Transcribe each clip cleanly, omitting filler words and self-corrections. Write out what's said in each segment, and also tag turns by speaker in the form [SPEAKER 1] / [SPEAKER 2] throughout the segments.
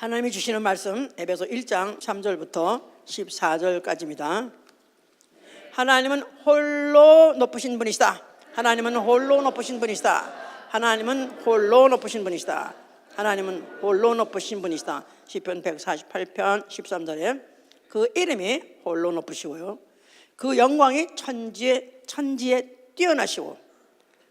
[SPEAKER 1] 하나님이 주시는 말씀 에베소 1장 3절부터 14절까지입니다. 하나님은 홀로 높으신 분이시다. 하나님은 홀로 높으신 분이시다. 하나님은 홀로 높으신 분이시다. 하나님은 홀로 높으신 분이시다. 시편 148편 13절에 그 이름이 홀로 높으시고요, 그 영광이 천지에 뛰어나시고,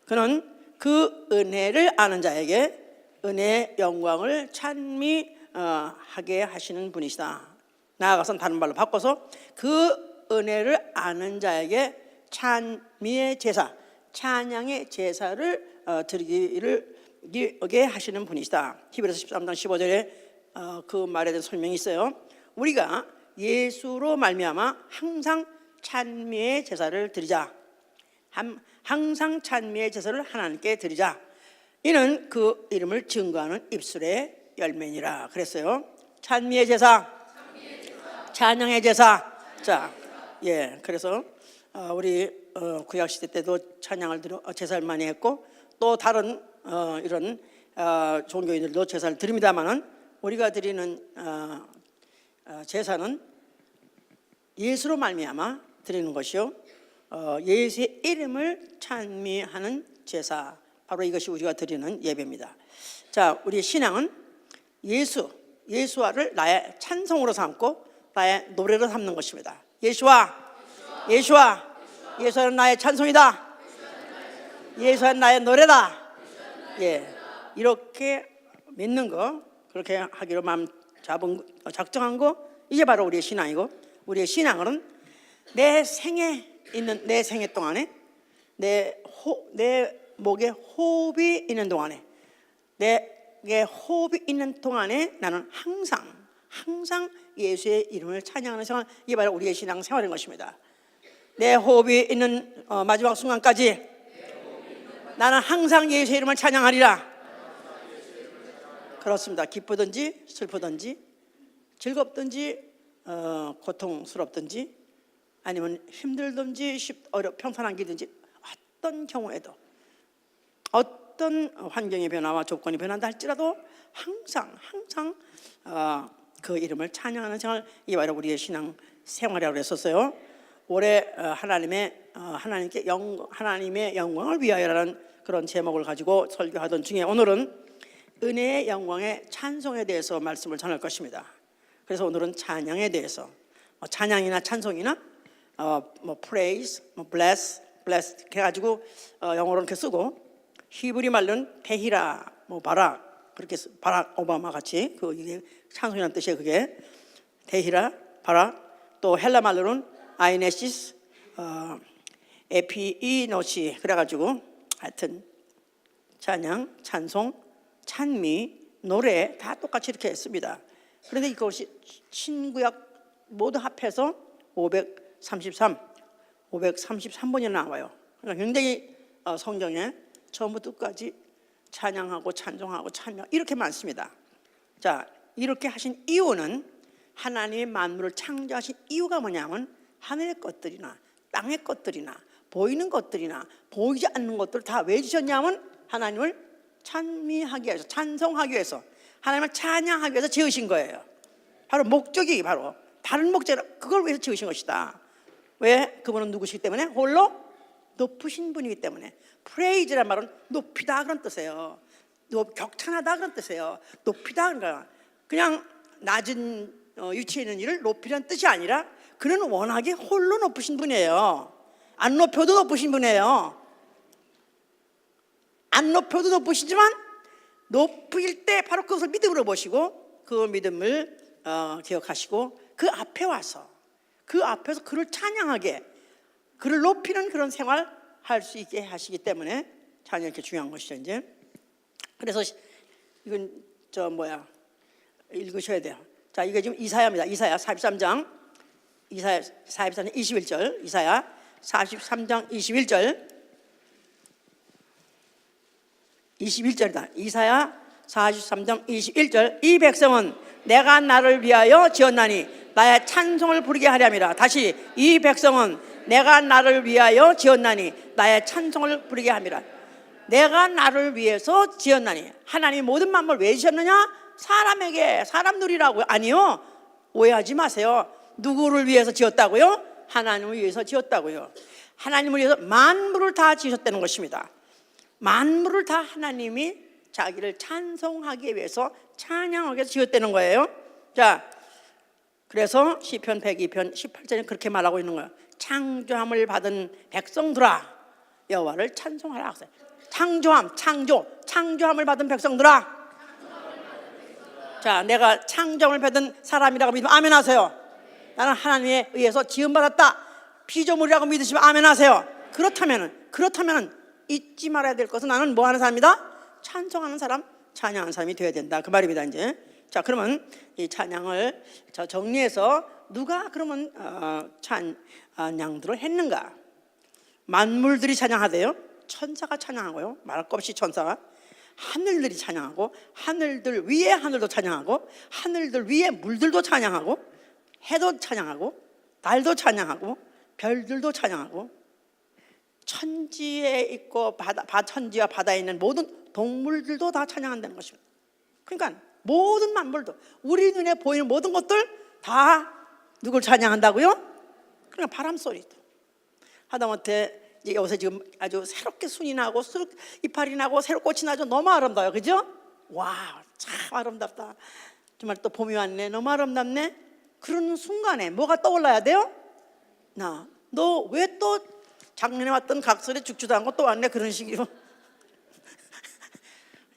[SPEAKER 1] 그는 그 은혜를 아는 자에게 은혜의 영광을 찬미하게 하시는 분이시다. 나아가선 다른 말로 바꿔서 그 은혜를 아는 자에게 찬미의 제사, 찬양의 제사를 드리게 하시는 분이시다. 히브리서 13장 15절에 그 말에 대한 설명이 있어요. 우리가 예수로 말미암아 항상 찬미의 제사를 드리자. 항상 찬미의 제사를 하나님께 드리자. 이는 그 이름을 증거하는 입술의 열매니라 그랬어요. 찬미의 제사, 찬양의 제사. 자, 그래서 우리 구약 시대 때도 찬양을 제사를 많이 했고, 또 다른 이런 종교인들도 제사를 드립니다만은, 우리가 드리는 제사는 예수로 말미암아 드리는 것이요, 예수의 이름을 찬미하는 제사, 바로 이것이 우리가 드리는 예배입니다. 자, 우리 신앙은 예수와를 나의 찬송으로 삼고 나의 노래로 삼는 것입니다. 예수와는 나의 찬송이다. 예수와는 나의 노래다. 이렇게 믿는 거, 그렇게 하기로 마음 작정한 거, 이게 바로 우리의 신앙이고, 우리의 신앙은 내 생에 동안에 내 목에 호흡이 있는 동안에, 내게 호흡이 있는 동안에 나는 항상 예수의 이름을 찬양하는 생활, 이게 바로 우리의 신앙 생활인 것입니다. 내 호흡이 있는 마지막 순간까지 나는 항상 예수의 이름을 찬양하리라. 그렇습니다. 기쁘든지 슬프든지 즐겁든지 고통스럽든지 아니면 힘들든지 평탄한 길든지, 어떤 경우에도 어떤 환경의 변화와 조건이 변한다 할지라도 항상 그 이름을 찬양하는 생활, 이게 바로 우리의 신앙 생활이라고 했었어요. 올해 하나님의 영광을 위하여라는 그런 제목을 가지고 설교하던 중에 오늘은 은혜의 영광의 찬송에 대해서 말씀을 전할 것입니다. 그래서 오늘은 찬양에 대해서, 찬양이나 찬송이나 praise, bless 해가지고 영어로는 이렇게 쓰고, 히브리 말로는 데히라, 바락, 그렇게 바락 오바마 같이 이게 찬송이라는 뜻이에요. 그게 데히라, 바락. 또 헬라 말로는 아이네시스, 에피이노시, 그래가지고 하여튼 찬양, 찬송, 찬미, 노래 다 똑같이 이렇게 했습니다. 그런데 이것이 신구약 모두 합해서 533번이 나와요. 그러니까 굉장히 성경에 처음부터 끝까지 찬양하고 찬송하고 찬양 이렇게 많습니다. 자, 이렇게 하신 이유는, 하나님의 만물을 창조하신 이유가 뭐냐면, 하늘의 것들이나 땅의 것들이나 보이는 것들이나 보이지 않는 것들을 다 왜 주셨냐면, 하나님을 찬미하기 위해서, 찬송하기 위해서, 하나님을 찬양하기 위해서 지으신 거예요. 바로 목적이 바로 다른 목적, 그걸 위해서 지으신 것이다. 왜? 그분은 누구시기 때문에? 홀로 높으신 분이기 때문에. 프레이즈란 말은 높이다 그런 뜻이에요. 격찬하다 그런 뜻이에요. 높이다 그러니까 그냥 낮은 위치에 있는 일을 높이라는 뜻이 아니라, 그는 워낙에 홀로 높으신 분이에요. 안 높여도 높으신 분이에요. 안 높여도 높으시지만 높일 때 바로 그것을 믿음으로 보시고, 그 믿음을 기억하시고, 그 앞에 와서 그 앞에서 그를 찬양하게, 그를 높이는 그런 생활 할 수 있게 하시기 때문에 찬양이 이렇게 중요한 것이죠. 이제 그래서 이건 읽으셔야 돼요. 자, 이게 지금 이사야입니다. 이사야 43장 21절. 이사야 43장 21절이다. 이사야 43장 21절. 이 백성은 내가 나를 위하여 지었나니 나의 찬송을 부르게 하렴이라. 다시, 이 백성은 내가 나를 위하여 지었나니 나의 찬송을 부르게 함이라. 내가 나를 위해서 지었나니, 하나님이 모든 만물을 왜 지었느냐? 사람에게, 사람 누리라고요? 아니요. 오해하지 마세요. 누구를 위해서 지었다고요? 하나님을 위해서 지었다고요. 하나님을 위해서 만물을 다 지으셨다는 것입니다. 만물을 다 하나님이 자기를 찬송하기 위해서, 찬양하기 위해서 지었다는 거예요. 자, 그래서 시편 102편 18절에 그렇게 말하고 있는 거예요. 창조함을 받은 백성들아 여호와를 찬송하라. 창조함, 창조함을 받은 백성들아. 자, 내가 창조함을 받은 사람이라고 믿으면 아멘 하세요. 나는 하나님에 의해서 지음받았다, 피조물이라고 믿으시면 아멘 하세요. 그렇다면은 잊지 말아야 될 것은 나는 뭐 하는 사람이다? 찬송하는 사람, 찬양하는 사람이 되어야 된다, 그 말입니다. 이제 자, 그러면 이 찬양을 정리해서 누가 그러면 찬양들을 했는가? 만물들이 찬양하대요. 천사가 찬양하고요, 말할 것 없이 천사가. 하늘들이 찬양하고, 하늘들 위에 하늘도 찬양하고, 하늘들 위에 물들도 찬양하고, 해도 찬양하고, 달도 찬양하고, 별들도 찬양하고, 천지에 있고 천지와 바다에 있는 모든 동물들도 다 찬양한다는 것입니다. 그러니까 모든 만물도, 우리 눈에 보이는 모든 것들 다 누굴 찬양한다고요? 그러니까 바람 소리도. 하다못해 이제 요새 지금 아주 새롭게 순이 나고 이파리 나고 새로 꽃이 나죠. 너무 아름다워요, 그죠? 와, 참 아름답다. 정말 또 봄이 왔네, 너무 아름답네. 그런 순간에 뭐가 떠올라야 돼요? 너 왜 또 작년에 왔던 각설에 죽지도 않고 또 왔네, 그런 식으로.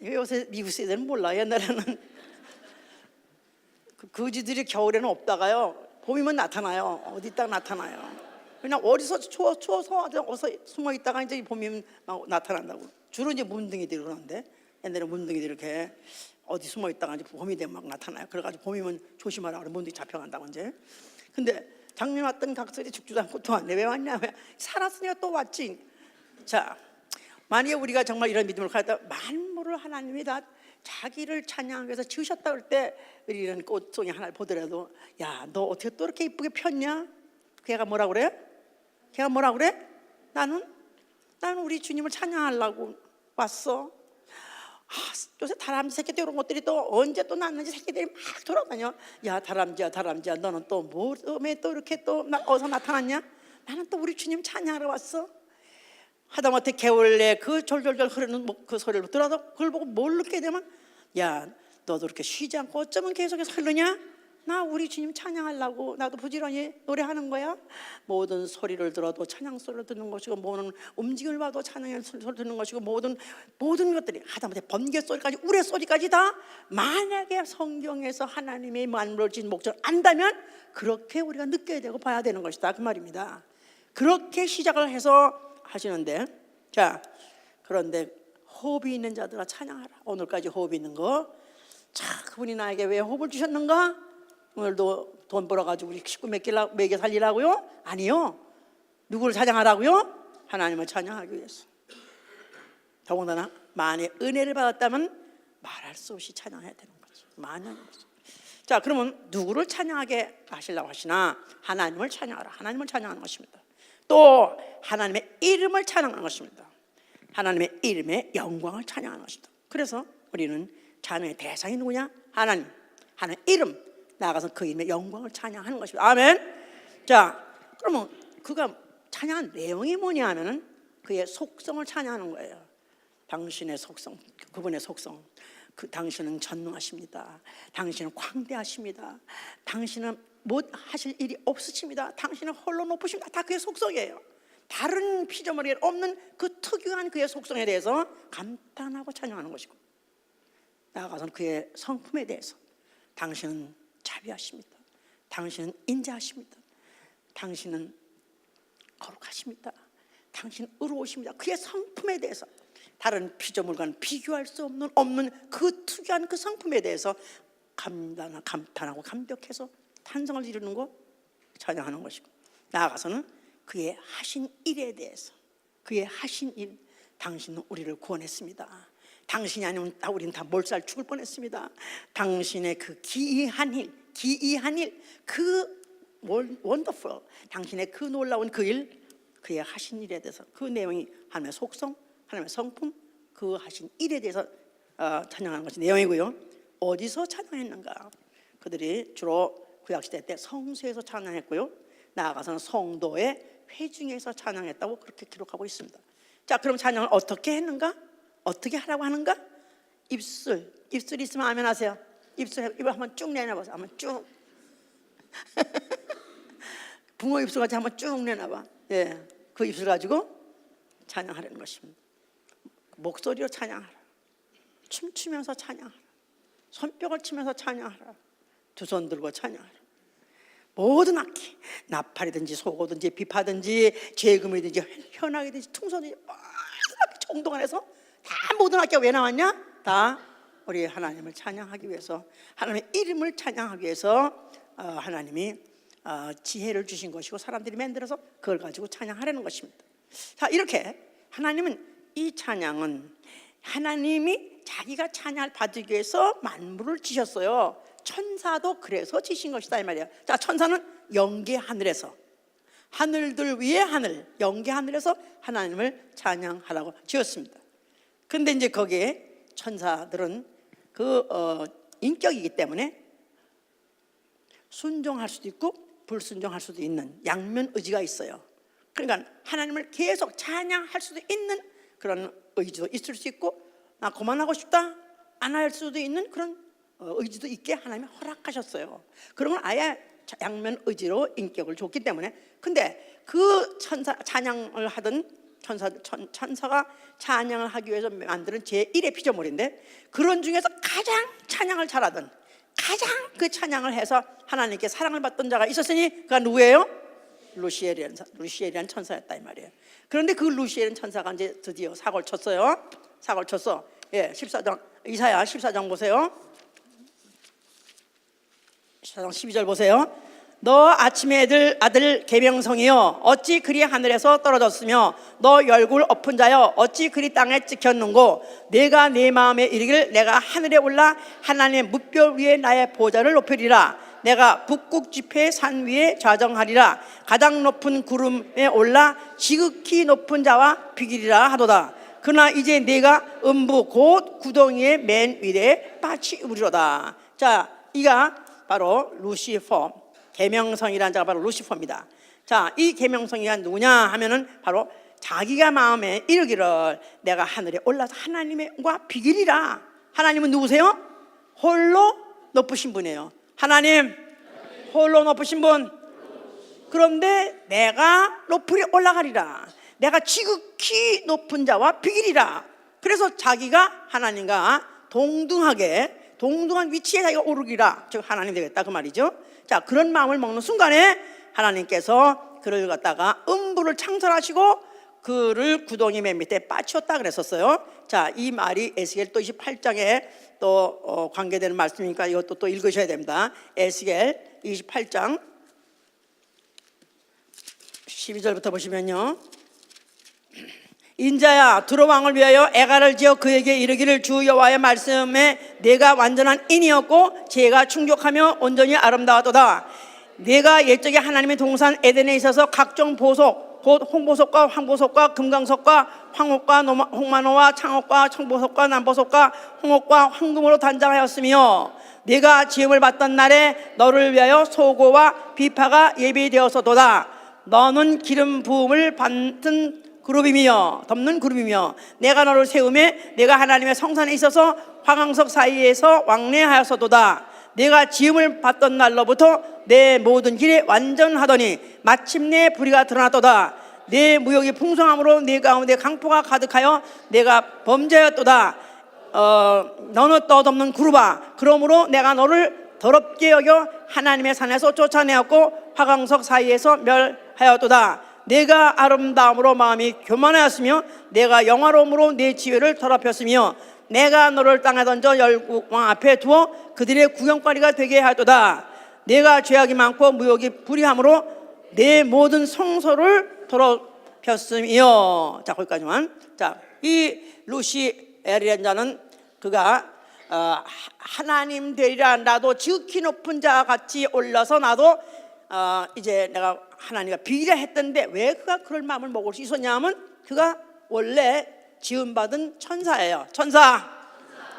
[SPEAKER 1] 요새 미국 세대는 몰라. 옛날에는 그 거지들이 겨울에는 없다가요, 봄이면 나타나요. 어디 딱 나타나요. 그냥 어디서 추워서 어서 숨어 있다가 이제 봄이면 나타난다고. 주로 이제 문둥이들이 그러는데, 옛날에 문둥이들이 이렇게 어디 숨어 있다가 이제 봄이 되면 막 나타나요. 그래가지고 봄이면 조심하라 그래, 문둥이 잡혀간다고 이제. 근데 작년 왔던 각설이 죽지도 않고 또 왔네. 왜 왔냐? 왜 살았으니까 또 왔지. 자, 만약에 우리가 정말 이런 믿음을 가졌다, 만물을 하나님이 다 자기를 찬양하기 위해서 지으셨다 그럴 때, 이런 꽃송이 하나를 보더라도, 야, 너 어떻게 또 이렇게 이쁘게 폈냐? 걔가 뭐라 그래? 걔가 뭐라 그래? 나는 우리 주님을 찬양하려고 왔어. 요새 다람쥐 새끼들 이런 것들이 또 언제 또 낳는지 새끼들이 막 돌아다녀. 야, 다람쥐야, 너는 또 왜 또 이렇게 또 어디서 나타났냐? 나는 또 우리 주님 찬양하러 왔어. 하다못해 개울에 그 졸졸졸 흐르는 그 소리를 들어도 그걸 보고 뭘 느끼게 되면, 야, 너도 이렇게 쉬지 않고 어쩌면 계속해서 흐르냐? 나 우리 주님 찬양하려고 나도 부지런히 노래하는 거야. 모든 소리를 들어도 찬양 소리를 듣는 것이고, 모든 움직임을 봐도 찬양의 소리를 듣는 것이고, 모든 것들이 하다못해 번개 소리까지, 우레 소리까지 다, 만약에 성경에서 하나님의 만물을 지은 목적을 안다면 그렇게 우리가 느껴야 되고 봐야 되는 것이다, 그 말입니다. 그렇게 시작을 해서 하시는데, 자, 그런데 호흡이 있는 자들아 찬양하라. 오늘까지 호흡이 있는 거, 자, 그분이 나에게 왜 호흡을 주셨는가? 오늘도 돈 벌어가지고 우리 식구 먹여 살리라고요? 아니요. 누구를 찬양하라고요? 하나님을 찬양하기 위해서. 더군다나 만약 은혜를 받았다면 말할 수 없이 찬양해야 되는 거죠. 만약에. 자, 그러면 누구를 찬양하게 하시려고 하시나? 하나님을 찬양하라. 하나님을 찬양하는 것입니다. 또 하나님의 이름을 찬양하는 것입니다. 하나님의 이름의 영광을 찬양하는 것입니다. 그래서 우리는 찬양의 대상이 누구냐? 하나님 이름, 나아가서 그 이름의 영광을 찬양하는 것입니다. 아멘. 자, 그러면 그가 찬양한 내용이 뭐냐 하면은 그의 속성을 찬양하는 거예요. 당신의 속성, 그분의 속성. 당신은 전능하십니다. 당신은 광대하십니다. 당신은 못 하실 일이 없으십니다. 당신은 홀로 높으십니다. 다 그의 속성이에요. 다른 피조물이 없는 그 특유한 그의 속성에 대해서 감탄하고 찬양하는 것이고, 나아가서는 그의 성품에 대해서, 당신은 자비하십니다. 당신은 인자하십니다. 당신은 거룩하십니다. 당신은 의로우십니다. 그의 성품에 대해서, 다른 피조물과는 비교할 수 없는 그 특유한 그 성품에 대해서 감탄하고 감격해서 탄성을 이루는 것, 찬양하는 것이고, 나아가서는 그의 하신 일에 대해서, 그의 하신 일, 당신은 우리를 구원했습니다. 당신이 아니면 우리는 다 몰살 죽을 뻔했습니다. 당신의 그 기이한 일, 그 원더풀, 당신의 그 놀라운 그 일, 그의 하신 일에 대해서, 그 내용이 하나님의 속성, 하나님의 성품, 그 하신 일에 대해서 찬양하는 것이 내용이고요. 어디서 찬양했는가? 그들이 주로 구약시대 때 성소에서 찬양했고요, 나아가서는 성도의 회중에서 찬양했다고 그렇게 기록하고 있습니다. 자, 그럼 찬양을 어떻게 했는가? 어떻게 하라고 하는가? 입술이 있으면 아멘 하세요. 입을 한번 쭉 내놔보세요. 한번 쭉. 붕어 입술 같이 한번 쭉 내놔봐. 예, 그 입술 가지고 찬양하라는 것입니다. 목소리로 찬양하라. 춤추면서 찬양하라. 손뼉을 치면서 찬양하라. 두 손 들고 찬양하라. 모든 악기, 나팔이든지 소고든지 비파든지 재금이든지 현악이든지 퉁소든지 총동안에서 다 모든 악기가 왜 나왔냐? 다 우리 하나님을 찬양하기 위해서, 하나님의 이름을 찬양하기 위해서 하나님이 지혜를 주신 것이고 사람들이 만들어서 그걸 가지고 찬양하려는 것입니다. 자, 이렇게 하나님은 이 찬양은 하나님이 자기가 찬양을 받기 위해서 만물을 지셨어요. 천사도 그래서 지신 것이다 이 말이에요. 자, 천사는 영계 하늘에서, 하늘들 위에 하늘, 영계 하늘에서 하나님을 찬양하라고 지었습니다. 근데 이제 거기에 천사들은 그 인격이기 때문에 순종할 수도 있고 불순종할 수도 있는 양면 의지가 있어요. 그러니까 하나님을 계속 찬양할 수도 있는 그런 의지도 있을 수 있고, 나 그만하고 싶다 안 할 수도 있는 그런 의지도 있게 하나님이 허락하셨어요. 그러면 아예 양면 의지로 인격을 줬기 때문에. 근데 그 찬양을 하던 천사가 찬양을 하기 위해서 만드는 제1의 피조물인데, 그런 중에서 가장 찬양을 잘하던, 가장 그 찬양을 해서 하나님께 사랑을 받던 자가 있었으니 그가 누구예요? 루시엘이라는 천사였다 이 말이에요. 그런데 그 루시엘은 천사가 이제 드디어 사고를 쳤어요. 사고를 쳤어. 예, 14장, 이사야 14장 보세요. 14장 12절 보세요. 너 아침의 아들 계명성이여, 어찌 그리 하늘에서 떨어졌으며 너 열굴 엎은 자여, 어찌 그리 땅에 찍혔는고. 내가 내 마음에 이르기를 내가 하늘에 올라 하나님의 뭇별 위에 나의 보좌를 높이리라. 내가 북극 지폐 산 위에 좌정하리라. 가장 높은 구름에 올라 지극히 높은 자와 비기리라 하도다. 그러나 이제 내가 음부 곧 구덩이의 맨 위에 빠치우리로다. 자, 이가 바로 루시퍼, 계명성이라는 자가 바로 루시퍼입니다. 자, 이 계명성이가 누구냐 하면은 바로 자기가 마음에 이르기를 내가 하늘에 올라서 하나님과 비기리라. 하나님은 누구세요? 홀로 높으신 분이에요. 하나님 홀로 높으신 분. 그런데 내가 높이 올라가리라. 내가 지극히 높은 자와 비기리라. 그래서 자기가 하나님과 동등한 위치에 자기가 오르기라. 즉 하나님 되겠다 그 말이죠. 자, 그런 마음을 먹는 순간에 하나님께서 그를 갖다가 음부를 창설하시고 그를 구덩이 맨 밑에 빠치웠다 그랬었어요. 자, 이 말이 에스겔 또 28장에 또 관계되는 말씀이니까 이것도 또 읽으셔야 됩니다. 에스겔 28장 12절부터 보시면요. 인자야, 두로 왕을 위하여 애가를 지어 그에게 이르기를 주 여호와의 말씀에 내가 완전한 인이었고 지혜가 충족하며 온전히 아름다웠도다. 내가 옛적에 하나님의 동산 에덴에 있어서 각종 보석 곧 홍보석과 황보석과 금강석과 황옥과 홍만호와 창옥과 청보석과 남보석과 홍옥과 황금으로 단장하였으며 내가 지음을 받던 날에 너를 위하여 소고와 비파가 예비되었었도다. 너는 기름 부음을 받는 덮는 그룹이며 내가 너를 세우매 내가 하나님의 성산에 있어서 화강석 사이에서 왕래하였었도다. 내가 지음을 받던 날로부터 내 모든 길에 완전하더니 마침내 불의가 드러났도다. 내 무역이 풍성함으로 내 가운데 강포가 가득하여 내가 범죄였도다. 너는 떠덮는 그룹아, 그러므로 내가 너를 더럽게 여겨 하나님의 산에서 쫓아내었고 화강석 사이에서 멸하였도다. 내가 아름다움으로 마음이 교만하였으며 내가 영화로움으로 내 지혜를 더럽혔으며 내가 너를 땅에 던져 열국 왕 앞에 두어 그들의 구경거리가 되게 하였도다. 내가 죄악이 많고 무욕이 불의함으로 내 모든 성소를 더럽혔으며. 자, 거기까지만. 자, 이 루시엘이라는 자는 그가 하나님 되리라. 나도 지극히 높은 자 같이 올라서 나도 이제 내가 하나님과 비리라 했던데 왜 그가 그럴 마음을 먹을 수 있었냐 하면 그가 원래 지음받은 천사예요. 천사.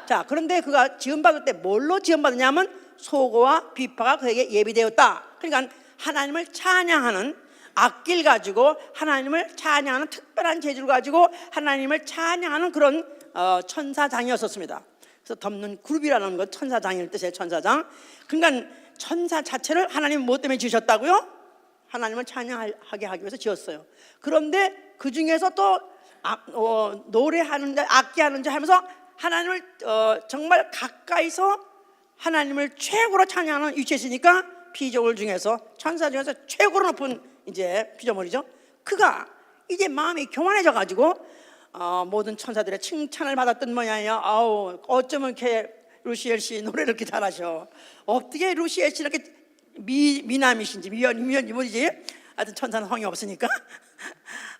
[SPEAKER 1] 자, 그런데 그가 지음받을 때 뭘로 지음받느냐면 소고와 비파가 그에게 예비되었다. 그러니까 하나님을 찬양하는 악기를 가지고 하나님을 찬양하는 특별한 재주를 가지고 하나님을 찬양하는 그런 천사장이었었습니다. 그래서 덮는 그룹이라는 것 천사장일 뜻이에요. 천사장. 그러니까 천사 자체를 하나님 뭐 때문에 지으셨다고요? 하나님을 찬양하게 하기 위해서 지었어요. 그런데 그 중에서 또 노래하는 자, 악기하는 자 하면서 하나님을 정말 가까이서 하나님을 최고로 찬양하는 위치에 있으니까 피조물 중에서 천사 중에서 최고로 높은 이제 피조물이죠. 그가 이제 마음이 교만해져 가지고 모든 천사들의 칭찬을 받았던 모양이에요. 아우, 어쩌면 이렇게 루시엘 씨 노래를 이렇게 잘하셔. 어떻게 루시엘 씨 이렇게 미남이신지 미연이 뭐지? 하여튼 천사는 성이 없으니까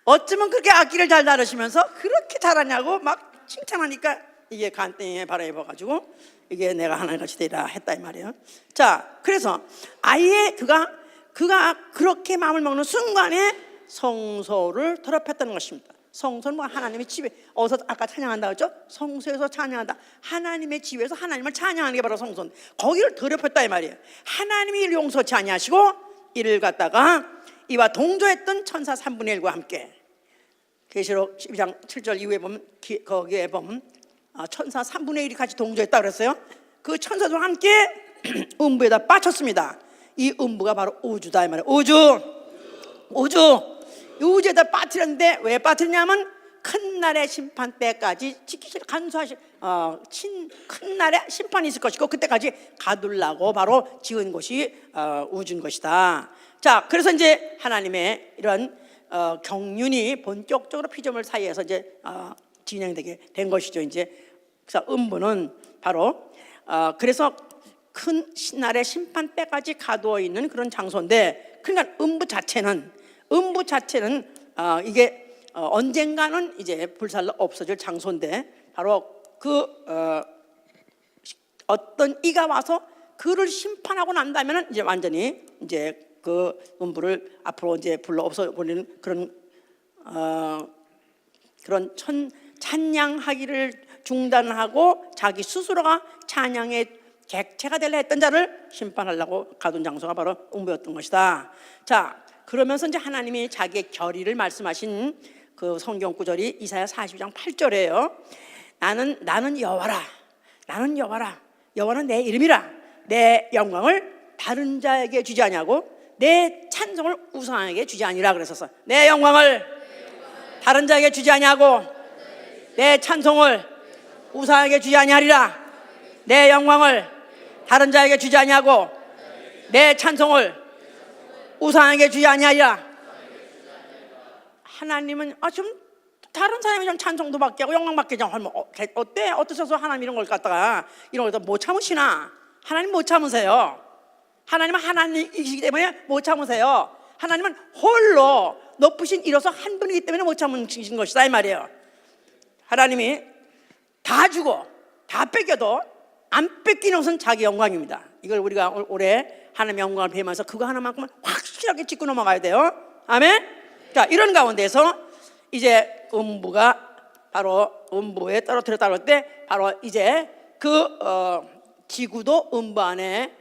[SPEAKER 1] 어쩌면 그렇게 악기를 잘 다루시면서 그렇게 잘하냐고 막 칭찬하니까 이게 간땡이에 바람이 불어가지고 이게 내가 하나님같이 되리라 했다 이 말이에요. 자, 그래서 아예 그가 그렇게 마음을 먹는 순간에 성소를 더럽혔다는 것입니다. 성소는 뭐 하나님의 집에 어서 아까 찬양한다 그랬죠? 성소에서 찬양한다. 하나님의 집에서 하나님을 찬양하는 게 바로 성소인데 거기를 더럽혔다 이 말이에요. 하나님이 이를 용서치 아니하시고 이를 갖다가 이와 동조했던 천사 3분의 1과 함께 계시록 12장 7절 이후에 보면 거기에 보면 천사 3분의 1이 같이 동조했다 그랬어요. 그 천사들과 함께 음부에다 빠졌습니다. 이 음부가 바로 우주다 이 말이에요. 우주에다 빠뜨렸는데 왜 빠뜨렸냐면 큰 날의 심판 때까지 지키실 간수하실 큰 날의 심판이 있을 것이고 그때까지 가두려고 바로 지은 곳이 우주인 것이다. 자, 그래서 이제 하나님의 이런 경륜이 본격적으로 피조물 사이에서 이제 진행되게 된 것이죠. 이제 그래서 음부는 바로 그래서 큰 날의 심판 때까지 가두어 있는 그런 장소인데, 그러니까 음부 자체는 이게 언젠가는 이제 불살로 없어질 장소인데 바로 그 어떤 이가 와서 그를 심판하고 난다면은 이제 완전히 이제 그 음부를 앞으로 이제 불러 없어버리는 그런 찬양하기를 중단하고 자기 스스로가 찬양의 객체가 되려 했던 자를 심판하려고 가둔 장소가 바로 음부였던 것이다. 자, 그러면서 이제 하나님이 자기의 결의를 말씀하신 그 성경 구절이 이사야 40장 8절이에요. 나는 여호와라. 여호와는 내 이름이라. 내 영광을 다른 자에게 주지 아니하고 내 찬송을 우상에게 주지 아니라 그랬었어. 내 영광을 다른 자에게 주지 아니하고 내 찬송을 우상에게 주지 아니하리라. 내 영광을 다른 자에게 주지 아니하고 내 찬송을 우상에게 주지 아니하리라. 하나님은 좀 다른 사람이 좀 찬송도 받게 하고 영광 받게 하면 어때? 어떠셔서 하나님 이런 걸 갖다가 이런 걸 못 참으시나? 하나님 못 참으세요. 하나님은 하나님이시기 때문에 못 참으세요. 하나님은 홀로 높으신 이로서 한 분이기 때문에 못 참으신 것이다 이 말이에요. 하나님이 다 주고 다 뺏겨도 안 뺏기는 것은 자기 영광입니다. 이걸 우리가 올해 하나님의 영광을 배우면서 그거 하나만큼은 확실하게 짚고 넘어가야 돼요. 아멘. 자, 이런 가운데서 이제 음부가 바로 음부에 떨어뜨렸다고 할 때 바로 이제 그 지구도 음부 안에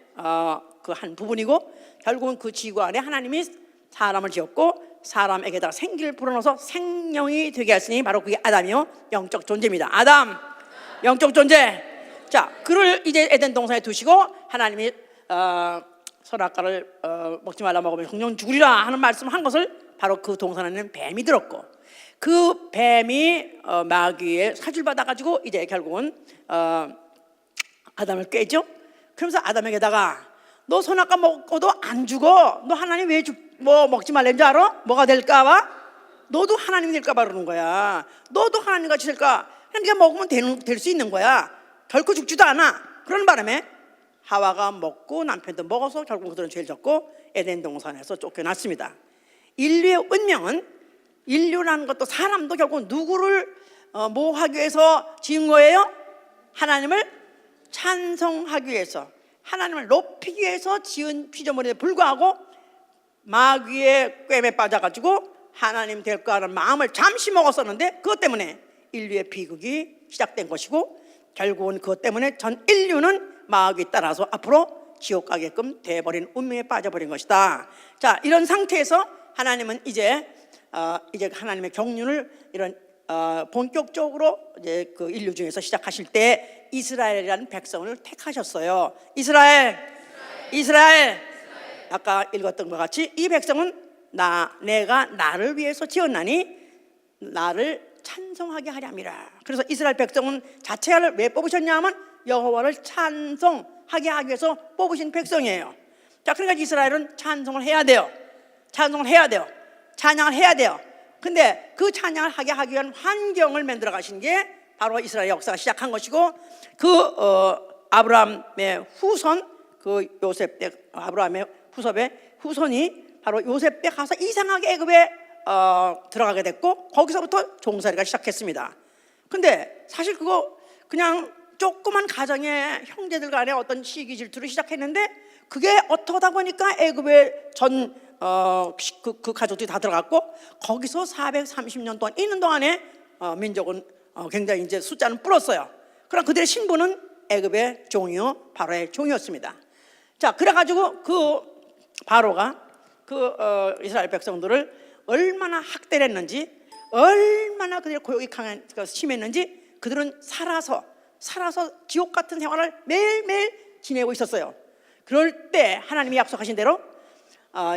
[SPEAKER 1] 그 한 부분이고 결국은 그 지구 안에 하나님이 사람을 지었고 사람에게다가 생기를 불어넣어서 생명이 되게 했으니 바로 그게 아담이요 영적 존재입니다. 아담 영적 존재. 자, 그를 이제 에덴 동산에 두시고 하나님이 선악과를 먹지 말라 먹으면 성령 죽으리라 하는 말씀을 한 것을 바로 그 동산에는 뱀이 들었고 그 뱀이 마귀의 사주를 받아가지고 이제 결국은 아담을 꿰죠. 그러면서 아담에게다가 너 선악과 먹고도 안 죽어. 너 하나님 왜 뭐 먹지 말라는 줄 알아? 뭐가 될까봐? 너도 하나님이 될까봐 그러는 거야. 너도 하나님같이 될까? 그러니까 먹으면 될 수 있는 거야. 결코 죽지도 않아. 그런 바람에 하와가 먹고 남편도 먹어서 결국 그들은 죄를 졌고 에덴 동산에서 쫓겨났습니다. 인류의 운명은 인류라는 것도 사람도 결국 누구를 모하기 위해서 지은 거예요? 하나님을 찬송하기 위해서, 하나님을 높이기 위해서 지은 피조물에 불과하고 마귀의 꿰매 빠져가지고 하나님 될까 하는 마음을 잠시 먹었었는데 그것 때문에 인류의 비극이 시작된 것이고 결국은 그것 때문에 전 인류는 마귀에 따라서 앞으로 지옥 가게끔 돼버린 운명에 빠져버린 것이다. 자, 이런 상태에서 하나님은 이제 하나님의 경륜을 이런 본격적으로 이제 그 인류 중에서 시작하실 때 이스라엘이라는 백성을 택하셨어요. 이스라엘. 아까 읽었던 것 같이 이 백성은 내가 나를 위해서 지었나니 나를 찬송하게 하렴이라. 그래서 이스라엘 백성은 자체를 왜 뽑으셨냐 하면 여호와를 찬송하게 하기 위해서 뽑으신 백성이에요. 자, 그러니까 이스라엘은 찬송을 해야 돼요. 찬양을 해야 돼요. 근데 그 찬양을 하기 위한 환경을 만들어 가신 게 바로 이스라엘 역사가 시작한 것이고, 아브라함의 후손, 그 요셉 때 아브라함의 후손이 바로 요셉 때 가서 이상하게 애굽에 들어가게 됐고, 거기서부터 종살이가 시작했습니다. 근데 사실 그거 그냥 조그만 가정의 형제들 간의 어떤 시기 질투를 시작했는데, 그게 어떠다 보니까 애굽의 그 가족들이 다 들어갔고, 거기서 430년 동안 있는 동안에 민족은 굉장히 이제 숫자는 불었어요. 그럼 그들의 신분은 애굽의 종이요, 바로의 종이었습니다. 자, 그래가지고 그 바로가 이스라엘 백성들을 얼마나 학대를 했는지, 얼마나 그들의 고욕이 심했는지, 그들은 살아서 지옥 같은 생활을 매일매일 지내고 있었어요. 그럴 때 하나님이 약속하신 대로,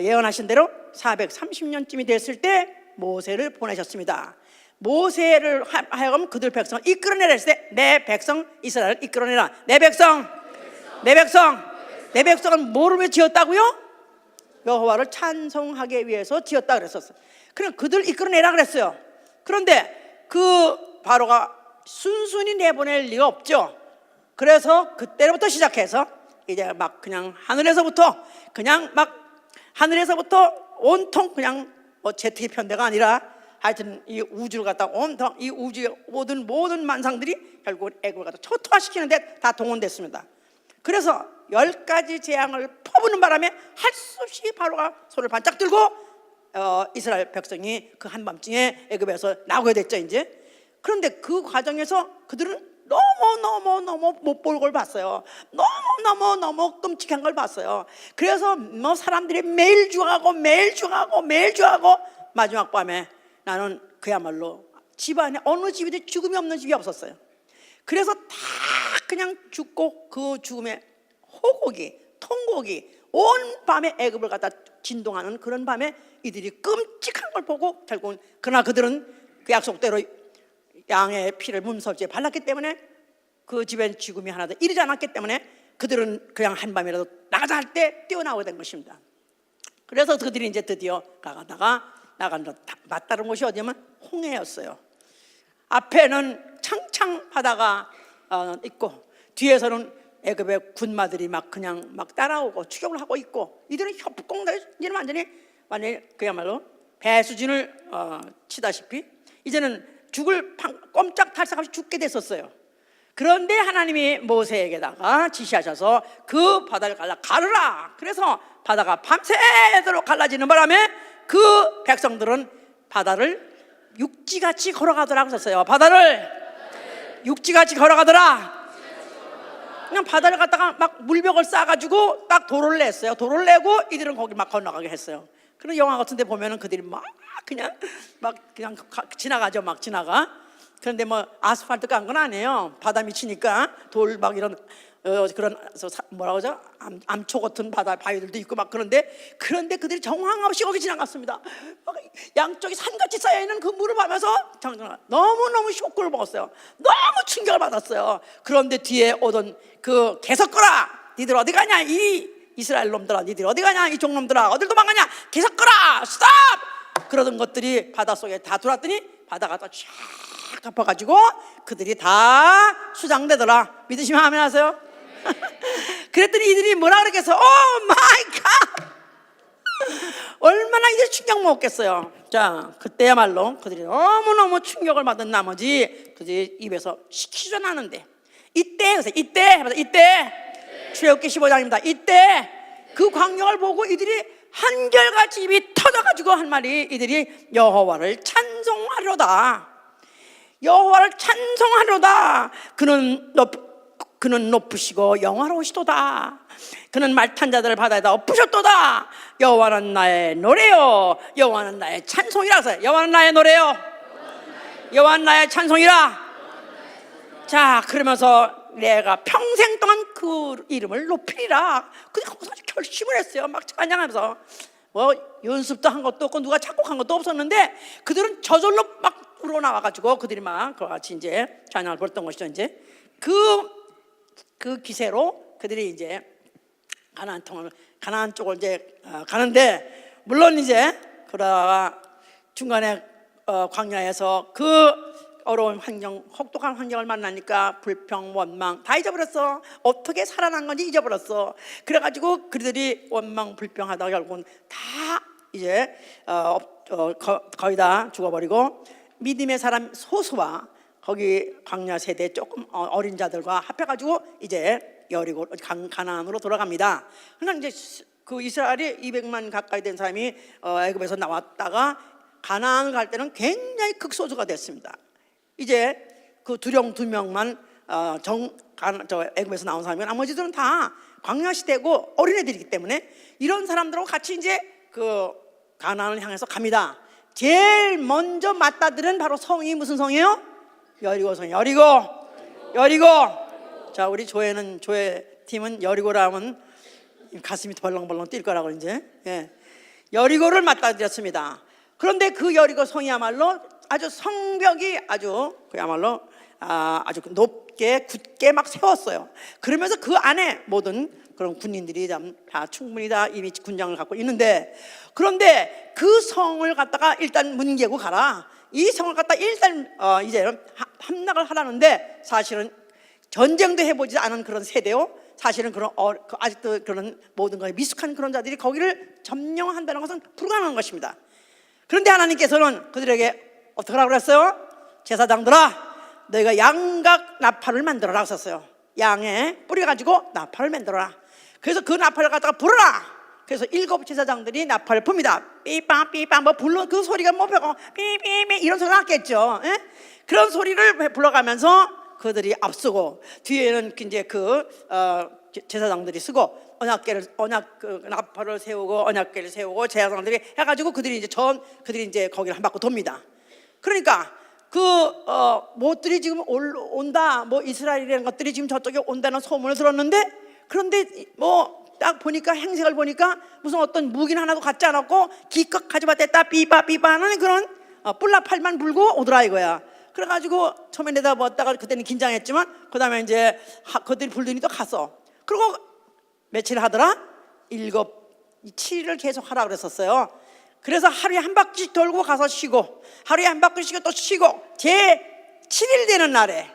[SPEAKER 1] 예언하신 대로 430년쯤이 됐을 때 모세를 보내셨습니다. 모세를 하여금 그들 백성을 이끌어내라 했을 때, 내 백성 이스라엘을 이끌어내라. 내 백성은 뭐를 위해 지었다고요? 여호와를 찬송하기 위해서 지었다 그랬었어요. 그럼 그들 이끌어내라 그랬어요. 그런데 그 바로가 순순히 내보낼 리가 없죠. 그래서 그때부터 시작해서 이제 막 그냥 하늘에서부터 온통 그냥 제트기 편대가 아니라 하여튼 이 우주를 갖다 온통 이 우주의 모든 만상들이 결국 애굽을 갖다 초토화시키는데 다 동원됐습니다. 그래서 10가지 재앙을 퍼부는 바람에 할 수 없이 바로가 손을 반짝 들고 이스라엘 백성이 그 한밤중에 애굽에서 나오게 됐죠 이제. 그런데 그 과정에서 그들은 너무 못 볼 걸 봤어요. 너무 끔찍한 걸 봤어요. 그래서 뭐 사람들이 매일 죽어가고 마지막 밤에 나는 그야말로 집안에 어느 집에도 죽음이 없는 집이 없었어요. 그래서 다 그냥 죽고 그 죽음의 호곡이 통곡이 온 밤에 애굽을 갖다 진동하는 그런 밤에 이들이 끔찍한 걸 보고 결국은, 그러나 그들은 그 약속대로 양의 피를 문설주에 발랐기 때문에 그 집엔 죽음이 하나도 이르지 않았기 때문에 그들은 그냥 한밤이라도 나가자 할 때 뛰어나오게 된 것입니다. 그래서 그들이 이제 드디어 나간 맞다른 곳이 어디냐면 홍해였어요. 앞에는 창창 바다가 있고 뒤에서는 애굽의 군마들이 막 따라오고 추격을 하고 있고, 이들은 협공들 이제는 완전히 그야말로 배수진을 치다시피 이제는 꼼짝 탈색 없이 죽게 됐었어요. 그런데 하나님이 모세에게다가 지시하셔서 그 바다를 가르라. 그래서 바다가 밤새도록 갈라지는 바람에 그 백성들은 바다를 육지같이 걸어가더라고 썼어요. 바다를 육지같이 걸어가더라. 그냥 바다를 갖다가 막 물벽을 쌓아가지고 딱 도로를 냈어요. 도로를 내고 이들은 거기 막 건너가게 했어요. 그런 영화 같은데 보면은 그들이 그냥 지나가죠. 막 지나가. 그런데 뭐 아스팔트 깐 건 아니에요. 바다 미치니까 돌 막 이런 그런 뭐라고 하죠? 암초 같은 바위들도 있고 막 그런데 그들이 정황 없이 거기 지나갔습니다. 양쪽이 산같이 쌓여 있는 그 물을 보면서 너무 쇼크를 먹었어요. 너무 충격을 받았어요. 그런데 뒤에 오던 그 계속 거라. 니들 어디 가냐? 이 이스라엘 놈들아, 니들 어디 가냐? 이 종놈들아, 어딜 도망가냐? 계속 거라. 스톱! 그러던 것들이 바닷속에 다 들어왔더니 바다가 다 쫙 덮어가지고 그들이 다 수장되더라. 믿으시면 아멘 하세요. 그랬더니 이들이 뭐라 그랬겠어? 오 마이 갓! 얼마나 이제 충격 먹었겠어요. 자, 그때야말로 그들이 너무너무 충격을 받은 나머지 그들이 입에서 시키져 나는데, 이때 출애굽기 15장입니다. 이때 그 광경을 보고 이들이 한결같이 입이 터져가지고 한 말이, 이들이 여호와를 찬송하려다. 여호와를 찬송하로다. 그는 높으시고 영화로우시도다. 그는 말탄 자들을 바다에다 엎으셨도다. 여호와는 나의 노래요, 여호와는 나의 찬송이라서. 여호와는 나의 노래요, 여호와는 나의 찬송이라. 자, 그러면서 내가 평생 동안 그 이름을 높이리라. 근데 거기서 결심을 했어요. 막 찬양하면서. 뭐 연습도 한 것도 없고 누가 작곡한 것도 없었는데 그들은 저절로 막 우러나와가지고 그들이 막 그같이 이제 찬양을 벌였던 것이죠. 이제 그 기세로 그들이 이제 가나안 쪽을 이제 가는데, 물론 이제 그러다가 중간에 광야에서 그 어려운 환경, 혹독한 환경을 만나니까 불평, 원망 다 잊어버렸어. 어떻게 살아난 건지 잊어버렸어. 그래가지고 그들이 원망, 불평하다가 결국은 다 이제 거의 다 죽어버리고, 믿음의 사람 소수와 거기 광야 세대 조금 어린 자들과 합해가지고 이제 여리고 가나안으로 돌아갑니다. 그러니까 이제 그 이스라엘이 200만 가까이 된 사람이 애굽에서 나왔다가 가나안 갈 때는 굉장히 극소수가 됐습니다. 이제 그 두령 2명만 애굽에서 나온 사람이, 나머지들은 다 광야 시대고 어린애들이기 때문에 이런 사람들하고 같이 이제 그 가나안을 향해서 갑니다. 제일 먼저 맞다들은 바로 성이 무슨 성이에요? 여리고성. 여리고. 자, 우리 조회 팀은 여리고라 하면 가슴이 벌렁벌렁 뛸 거라고 이제. 예. 여리고를 맞닥뜨렸습니다. 그런데 그 여리고 성이야말로 아주 성벽이 그야말로 아주 높게 굳게 막 세웠어요. 그러면서 그 안에 모든 그런 군인들이 다 충분히 다 이미 군장을 갖고 있는데, 그런데 그 성을 갖다가 일단 문개고 가라. 이 성을 갖다 일단 이제 함락을 하라는데, 사실은 전쟁도 해보지 않은 그런 세대요. 사실은 그런 아직도 그런 모든 것에 미숙한 그런 자들이 거기를 점령한다는 것은 불가능한 것입니다. 그런데 하나님께서는 그들에게 어떻게 하라고 그랬어요? 제사장들아, 너희가 양각 나팔을 만들어라 하셨어요. 양에 뿌려가지고 나팔을 만들어라. 그래서 그 나팔을 갖다가 불어라. 그래서 7 제사장들이 나팔을 붑니다. 삐빵 삐빵 뭐 불러, 그 소리가 뭐 삐삐삐 이런 소리가 났겠죠. 예? 그런 소리를 불러가면서 그들이 앞서고, 뒤에는 이제 제사장들이 쓰고 나팔을 세우고 언약궤를 세우고 제사장들이 해가지고 그들이 이제 거기를 한 바퀴 돕니다. 그러니까 못들이 지금 온다, 뭐 이스라엘이라는 것들이 지금 저쪽에 온다는 소문을 들었는데, 그런데 뭐 딱 보니까 행색을 보니까 무슨 어떤 무기는 하나도 갖지 않았고 기껏 가져봤댔다 삐빠삐빠 하는 그런 뿔나팔만 불고 오더라 이거야. 그래가지고 처음에 내다봤다가 그때는 긴장했지만 그 다음에 이제 그들이 불더니 또 갔어. 그리고 며칠 하더라? 7일을 계속 하라 그랬었어요. 그래서 하루에 한 바퀴씩 돌고 가서 쉬고, 하루에 한 바퀴씩 또 쉬고, 제 7일 되는 날에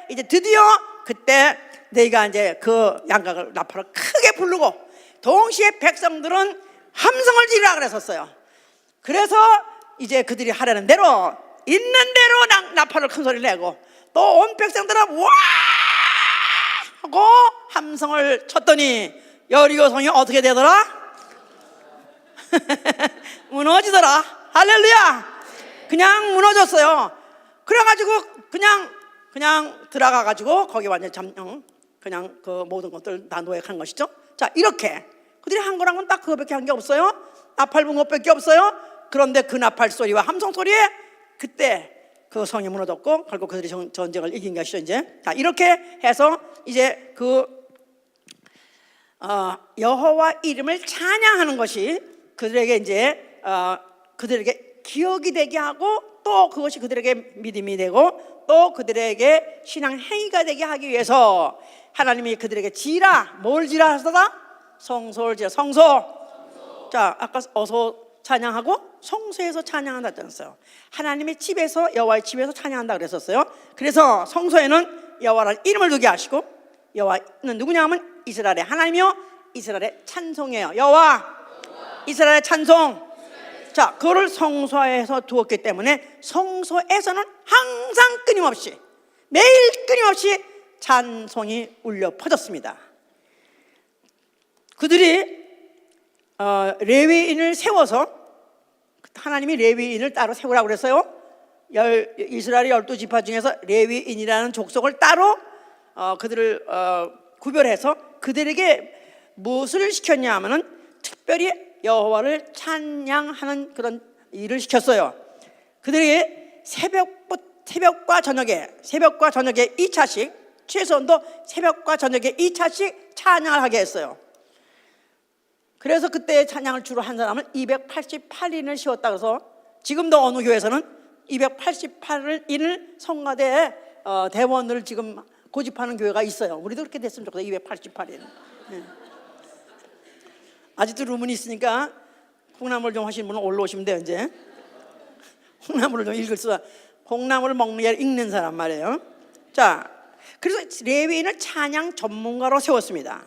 [SPEAKER 1] 이제 드디어 그때 너희가 이제 그 양각을 나팔을 크게 부르고, 동시에 백성들은 함성을 지르라 그랬었어요. 그래서 이제 그들이 하라는 대로 있는 대로 나팔을 큰 소리를 내고, 또 온 백성들은 와 하고 함성을 쳤더니 여리고성이 어떻게 되더라? 무너지더라. 할렐루야. 그냥 무너졌어요. 그래가지고 그냥 들어가가지고 거기 완전 그냥 그 모든 것들 다 노획한 것이죠. 자, 이렇게 그들이 한 거란 건 딱 그거밖에 한 게 없어요. 나팔 분 것밖에 없어요. 그런데 그 나팔 소리와 함성 소리에 그때 그 성이 무너졌고 결국 그들이 전쟁을 이긴 것이죠. 이제 자, 이렇게 해서 이제 여호와 이름을 찬양하는 것이 그들에게 이제 그들에게 기억이 되게 하고, 또 그것이 그들에게 믿음이 되고, 또 그들에게 신앙 행위가 되게 하기 위해서 하나님이 그들에게 뭘 지라 하시더라? 성소를 지라. 성소. 자, 아까 어서 찬양하고 성소에서 찬양한다 그랬어요. 하나님의 집에서, 여호와의 집에서 찬양한다 그랬었어요. 그래서 성소에는 여호와라는 이름을 두게 하시고, 여호와는 누구냐 하면 이스라엘의 하나님이요 이스라엘의 찬송이에요. 여호와 이스라엘의 찬송. 자, 그거를 성소에서 두었기 때문에 성소에서는 항상 끊임없이, 매일 끊임없이 찬송이 울려 퍼졌습니다. 그들이 레위인을 세워서, 하나님이 레위인을 따로 세우라고 그랬어요. 이스라엘의 12지파 중에서 레위인이라는 족속을 따로 그들을 구별해서 그들에게 무엇을 시켰냐 하면은 특별히 여호와를 찬양하는 그런 일을 시켰어요. 그들에게 새벽과 저녁에 2차씩, 최소한도 새벽과 저녁에 2차씩 찬양을 하게 했어요. 그래서 그때 찬양을 주로 한 사람은 288인을 씌웠다 그래서 지금도 어느 교회에서는 288인을 성가대 대원을 지금 고집하는 교회가 있어요. 우리도 그렇게 됐으면 좋겠어요. 288인. 네. 아직도 루문이 있으니까 콩나물 좀 하시는 분은 올라오시면 돼요. 이제 콩나물을 좀 읽을 수, 콩나물을 먹는 게 읽는 사람 말이에요. 자, 그래서 레위인을 찬양 전문가로 세웠습니다.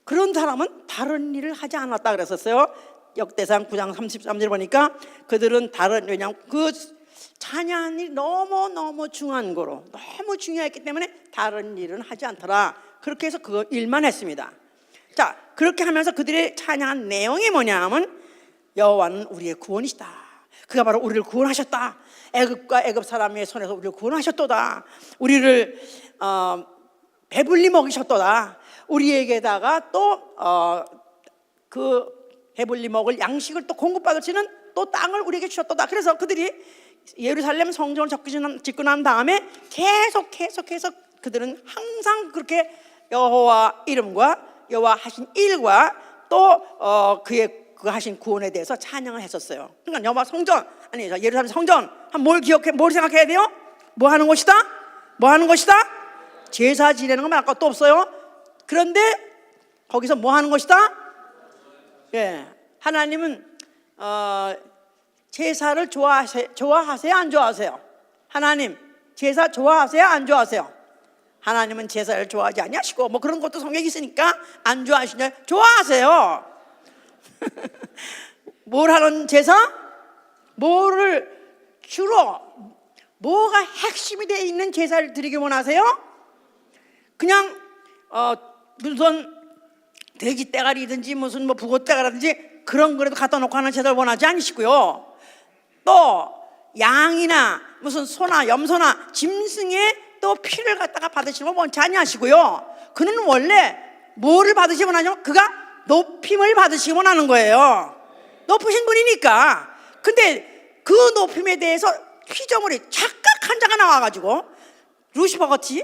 [SPEAKER 1] 그런 사람은 다른 일을 하지 않았다 그랬었어요. 역대상 9장 33절 보니까 그들은 왜냐하면 그 찬양이 너무 중요한 거로 너무 중요했기 때문에 다른 일은 하지 않더라. 그렇게 해서 그 일만 했습니다. 자, 그렇게 하면서 그들의 찬양한 내용이 뭐냐 하면 여호와는 우리의 구원이시다. 그가 바로 우리를 구원하셨다. 애굽 사람의 손에서 우리를 구원하셨도다. 우리를 배불리 먹이셨도다. 우리에게다가 또 그 배불리 먹을 양식을 또 공급받을 수 있는 또 땅을 우리에게 주셨도다. 그래서 그들이 예루살렘 성전을 짓고 난 다음에 계속해서 그들은 항상 그렇게 여호와 이름과 여호와 하신 일과 또 그 하신 구원에 대해서 찬양을 했었어요. 그러니까 여호와 성전, 아니 예루살렘 성전, 뭘 생각해야 돼요? 뭐 하는 곳이다? 제사 지내는 거 말할 것도 없어요. 그런데 거기서 뭐 하는 것이다? 예, 하나님은 제사를 좋아하세요? 안 좋아하세요? 하나님 제사 좋아하세요? 안 좋아하세요? 하나님은 제사를 좋아하지 아니하시고 뭐 그런 것도 성경에 있으니까 안 좋아하시냐? 좋아하세요. 뭘 하는 제사? 뭐를 주로 뭐가 핵심이 되어 있는 제사를 드리기 원하세요? 그냥 무슨 돼지 떼가리든지 무슨 뭐 북어 떼가리든지 그런 거라도 갖다 놓고 하는 제사를 원하지 않으시고요. 또 양이나 무슨 소나 염소나 짐승의 또 피를 갖다가 받으시는 거 원치 아니하시고요. 그는 원래 뭐를 받으시기 원하냐면 그가 높임을 받으시기 원하는 거예요. 높으신 분이니까. 근데 그 높임에 대해서 피조물이 착각한 자가 나와가지고 루시퍼 같이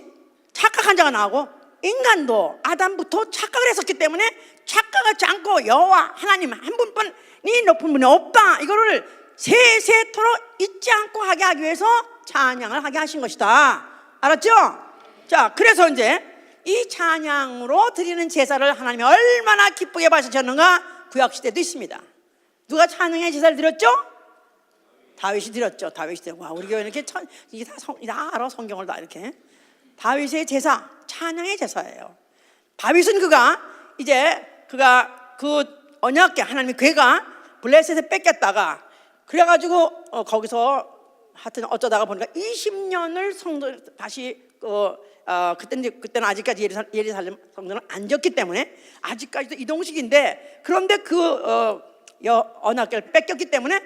[SPEAKER 1] 착각한 자가 나오고 인간도 아담부터 착각을 했었기 때문에 착각하지 않고 여호와 하나님 한 분뿐이 높은 분이 없다, 이거를 세세토록 잊지 않고 하게 하기 위해서 찬양을 하게 하신 것이다. 알았죠? 자, 그래서 이제 이 찬양으로 드리는 제사를 하나님이 얼마나 기쁘게 받으셨는가 구약시대도 있습니다. 누가 찬양의 제사를 드렸죠? 다윗이 드렸죠. 다윗이 드렸고, 와, 우리 교회는 이렇게 이게 다 알아, 성경을 다 이렇게. 다윗의 제사, 찬양의 제사예요. 다윗은 그가 그 언약궤, 하나님의 궤가 블레셋에 뺏겼다가 그래가지고 거기서 하여튼 어쩌다가 보니까 20년을 성전 다시 그때는 아직까지 예루살렘 성전은 안 지었기 때문에 아직까지도 이동식인데, 그런데 그 언약궤를 뺏겼기 때문에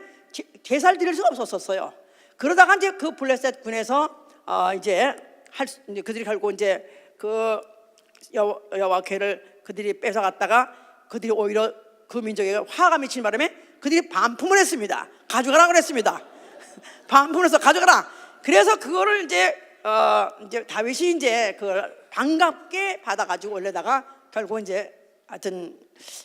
[SPEAKER 1] 제사를 드릴 수가 없었어요. 그러다가 이제 그 블레셋 군에서 이제 그들이 결국 이제 그 여호와 궤를 그들이 뺏어갔다가 그들이 오히려 그 민족에게 화가 미친 바람에 그들이 반품을 했습니다. 가져가라 그랬습니다. 반품을 해서 가져가라. 그래서 그거를 이제 다윗이 이제 그걸 반갑게 받아가지고 올려다가 결국 이제 하여튼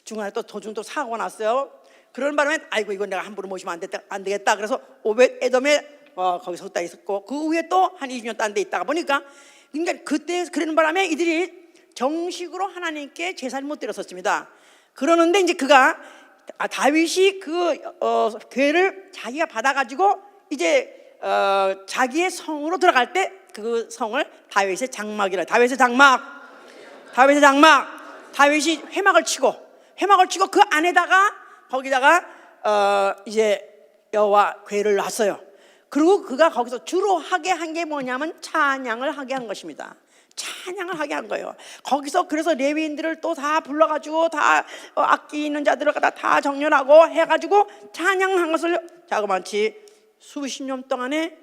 [SPEAKER 1] 중간에 또 도중 또 사고가 났어요. 그런 바람에 아이고 이건 내가 함부로 모시면 안 되겠다. 그래서 오벳 에돔에 거기서 흑다 있었고 그 후에 또 한 20년 딴 데 있다가 보니까 그러니까 그때 그러는 바람에 이들이 정식으로 하나님께 제사를 못 드렸었습니다. 그러는데 이제 다윗이 그 궤를 자기가 받아가지고 이제 자기의 성으로 들어갈 때 그 성을 다윗의 장막이라. 다윗의 장막. 다윗이 회막을 치고 그 안에다가 거기다가 이제 여호와 궤를 놨어요. 그리고 그가 거기서 주로 하게 한 게 뭐냐면 찬양을 하게 한 것입니다. 찬양을 하게 한 거예요. 거기서 그래서 레위인들을 또 다 불러가지고 다 악기 있는 자들을 다 정렬하고 해가지고 찬양한 것을 자그마치 수십 년 동안에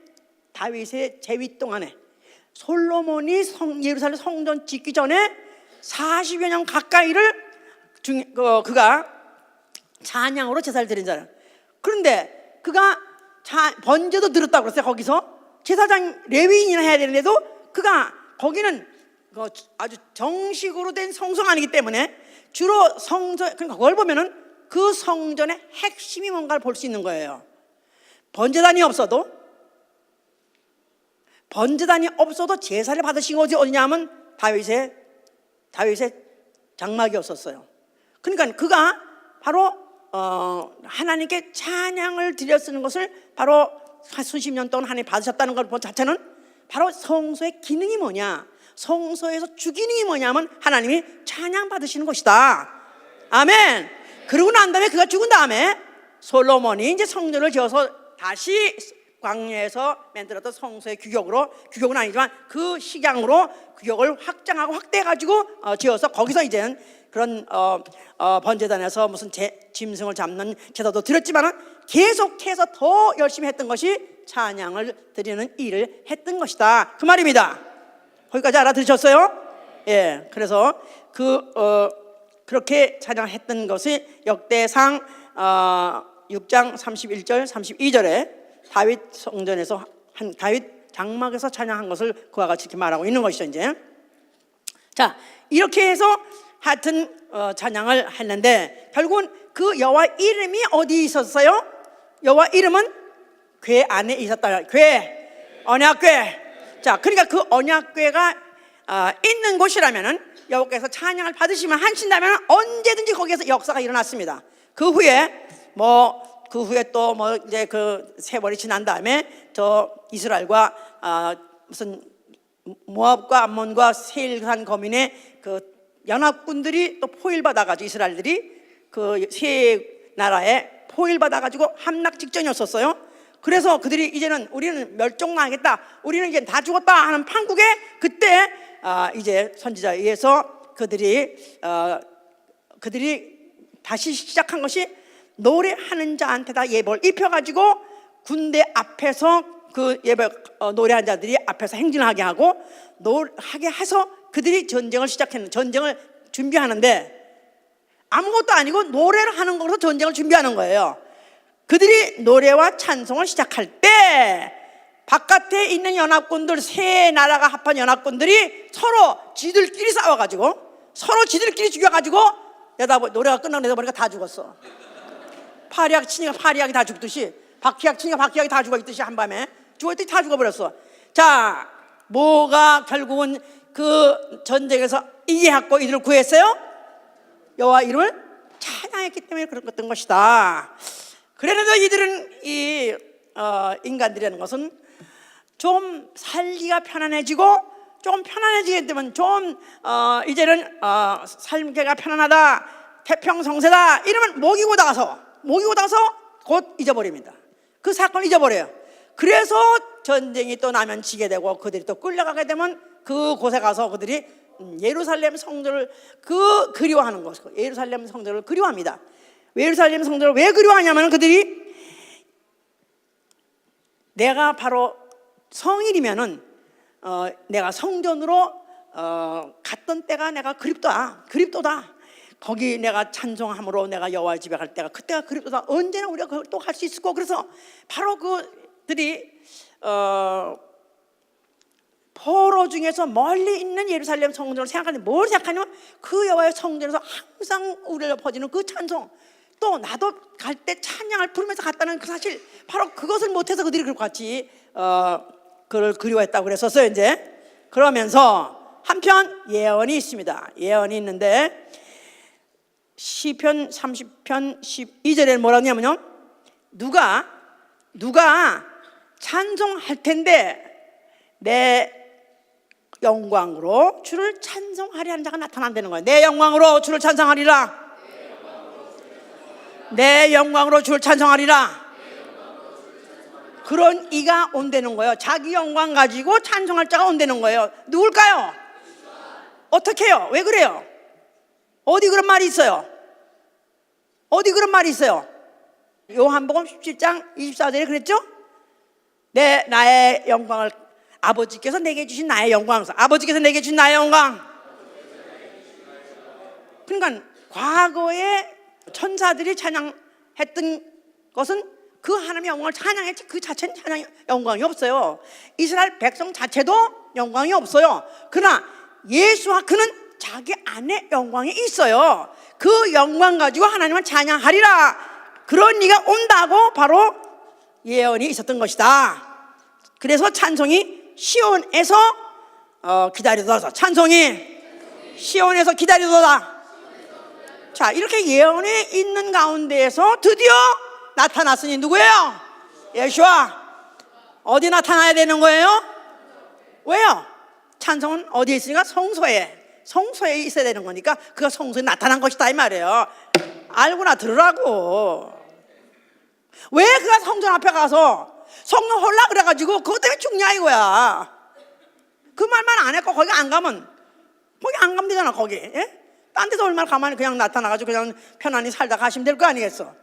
[SPEAKER 1] 다윗의 재위 동안에 솔로몬이 예루살렘 성전 짓기 전에 40여 년 가까이를 그가 찬양으로 제사를 드린 자예요. 그런데 그가 번제도 드렸다고 그랬어요. 거기서 제사장 레위인이나 해야 되는데도 그가 거기는 아주 정식으로 된 성소가 아니기 때문에 주로 그러니까 그걸 보면은 그 성전의 핵심이 뭔가를 볼 수 있는 거예요. 번제단이 없어도 제사를 받으신 곳이 어디냐면 다윗의 장막이었었어요. 그러니까 그가 바로 하나님께 찬양을 드려 쓰는 것을 바로 수십 년 동안 하나님 받으셨다는 것 자체는 바로 성소의 기능이 뭐냐, 성소에서 주기능이 뭐냐면 하나님이 찬양 받으시는 것이다. 아멘. 그러고 난 다음에 그가 죽은 다음에 솔로몬이 이제 성전을 지어서 다시 광야에서 만들었던 성소의 규격은 아니지만 그 식양으로 규격을 확장하고 확대해가지고 지어서 거기서 이제는 그런 번제단에서 무슨 짐승을 잡는 제사도 드렸지만은 계속해서 더 열심히 했던 것이 찬양을 드리는 일을 했던 것이다. 그 말입니다. 거기까지 알아들으셨어요? 예. 그래서 그렇게 찬양했던 것이 역대상 6장 31절 32절에 다윗 성전에서 다윗 장막에서 찬양한 것을 그와 같이 이렇게 말하고 있는 것이죠. 이제 자, 이렇게 해서 하여튼 찬양을 했는데 결국은 그 여호와 이름이 어디 있었어요? 여호와 이름은 궤 안에 있었다. 궤, 언약궤. 자, 그러니까 그 언약궤가 있는 곳이라면은 여호와께서 찬양을 받으시면 하신다면 언제든지 거기에서 역사가 일어났습니다. 그 후에 또 이제 그 세월이 지난 다음에 저 이스라엘과 무슨 모압과 암몬과 세일산 거민의 그 연합군들이 또 포일받아가지고 이스라엘들이 그 세 나라에 포일받아가지고 함락 직전이었었어요. 그래서 그들이 이제는 우리는 멸종당하겠다, 우리는 이제 다 죽었다 하는 판국에 그때 이제 선지자에 의해서 그들이 다시 시작한 것이 노래하는 자한테다 예벌 입혀가지고 군대 앞에서 그 예벌 노래하는 자들이 앞에서 행진하게 하고 하게 해서 그들이 전쟁을 준비하는데 아무것도 아니고 노래를 하는 것으로 전쟁을 준비하는 거예요. 그들이 노래와 찬송을 시작할 때 바깥에 있는 연합군들, 세 나라가 합한 연합군들이 서로 지들끼리 싸워가지고 서로 지들끼리 죽여가지고 노래가 끝나고 내다보니까 다 죽었어. 파리약 치니까 파리약이 다 죽듯이, 박희약 치니까 박희약이 다 죽어있듯이 한밤에 죽어있듯이 다 죽어버렸어. 자, 뭐가 결국은 그 전쟁에서 이해하고 이들을 구했어요? 여호와 이름을 찬양했기 때문에 그랬던 것이다. 그래도 이들은 인간들이라는 것은 좀 살기가 편안해지고 좀 편안해지게 되면 좀 이제는 살기가 편안하다, 태평성세다 이러면 목이고 나가서 곧 잊어버립니다. 그 사건을 잊어버려요. 그래서 전쟁이 또 나면 지게 되고 그들이 또 끌려가게 되면 그곳에 가서 그들이 예루살렘 성전을 그리워하는 것이고 예루살렘 성전을 그리워합니다. 예루살렘 성전을 왜 그리워하냐면 그들이 내가 바로 성일이면은 내가 성전으로 갔던 때가 내가 그립도다. 거기 내가 찬송함으로 내가 여호와 집에 갈 때가 그때가 그립도다. 언제나 우리가 그걸 또 할 수 있을 거고. 그래서 바로 그들이 포로 중에서 멀리 있는 예루살렘 성전을 생각하는데 뭘 생각하냐면 그 여호와의 성전에서 항상 울려 퍼지는 그 찬송, 또 나도 갈 때 찬양을 부르면서 갔다는 그 사실, 바로 그것을 못해서 그들이 그렇게 같이 그걸 그리워했다고 그랬었어요. 이제 그러면서 한편 예언이 있습니다. 예언이 있는데 시편 30편 12절에 뭐라고 하냐면요, 누가 찬송할 텐데 내 영광으로 주를 찬송하리 하는 자가 나타난다는 거예요. 내 영광으로 주를 찬송하리라. 내 영광으로 주를 찬송하리라. 그런 이가 온다는 거예요. 자기 영광 가지고 찬송할 자가 온다는 거예요. 누굴까요? 어떻게 해요? 왜 그래요? 어디 그런 말이 있어요? 요한복음 17장 24절에 그랬죠? 나의 영광을 아버지께서 내게 주신 나의 영광. 아버지께서 내게 주신 나의 영광. 그러니까 과거에 천사들이 찬양했던 것은 그 하나님의 영광을 찬양했지 그 자체는 찬양 영광이 없어요. 이스라엘 백성 자체도 영광이 없어요. 그러나 예수와 그는 자기 안에 영광이 있어요. 그 영광 가지고 하나님을 찬양하리라. 그런 이가 온다고 바로 예언이 있었던 것이다. 그래서 찬송이 시온에서 기다리도다. 찬송이 시온에서 기다리도다. 자, 이렇게 예언이 있는 가운데에서 드디어 나타났으니 누구예요? 예수와. 어디 나타나야 되는 거예요? 왜요? 찬송은 어디에 있으니까 성소에 있어야 되는 거니까 그가 성소에 나타난 것이다 이 말이에요. 알고나 들으라고. 왜 그가 성전 앞에 가서 성령 홀라 그래가지고 그것 때문에 죽냐 이거야. 그 말만 안 했고 거기 안 가면 되잖아. 거기 딴 데서 얼마나 가만히 그냥 나타나가지고 그냥 편안히 살다 가시면 될 거 아니겠어.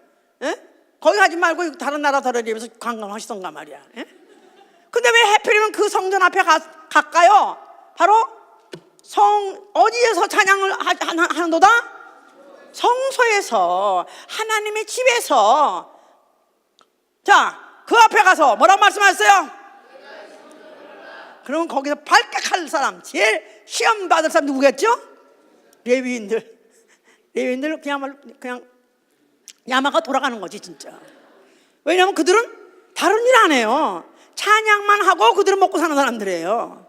[SPEAKER 1] 거기 가지 말고 다른 나라 돌아다니면서 관광하시던가 말이야. 근데 왜 하필이면 그 성전 앞에 갈까요? 바로 어디에서 찬양을 하는도다? 성소에서, 하나님의 집에서. 자, 그 앞에 가서 뭐라고 말씀하셨어요? 그러면 거기서 발격할 사람, 제일 시험 받을 사람 누구겠죠? 레위인들 그냥 야마가 돌아가는 거지 진짜. 왜냐하면 그들은 다른 일 안 해요. 찬양만 하고 그들은 먹고 사는 사람들이에요.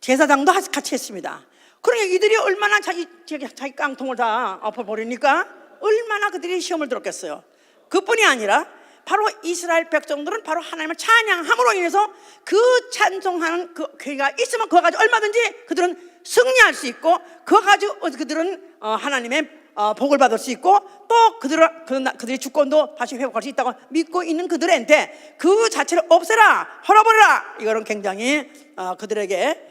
[SPEAKER 1] 제사장도 같이 했습니다. 그러니까 이들이 얼마나 자기 깡통을 다 엎어버리니까 얼마나 그들이 시험을 들었겠어요. 그뿐이 아니라 바로 이스라엘 백성들은 바로 하나님을 찬양함으로 인해서 그 찬송하는 그 괴가 있으면 그거 가지고 얼마든지 그들은 승리할 수 있고 그거 가지고 그들은 하나님의 복을 받을 수 있고 또 그들의 주권도 다시 회복할 수 있다고 믿고 있는 그들한테 그 자체를 없애라, 헐어버려라. 이거는 굉장히 그들에게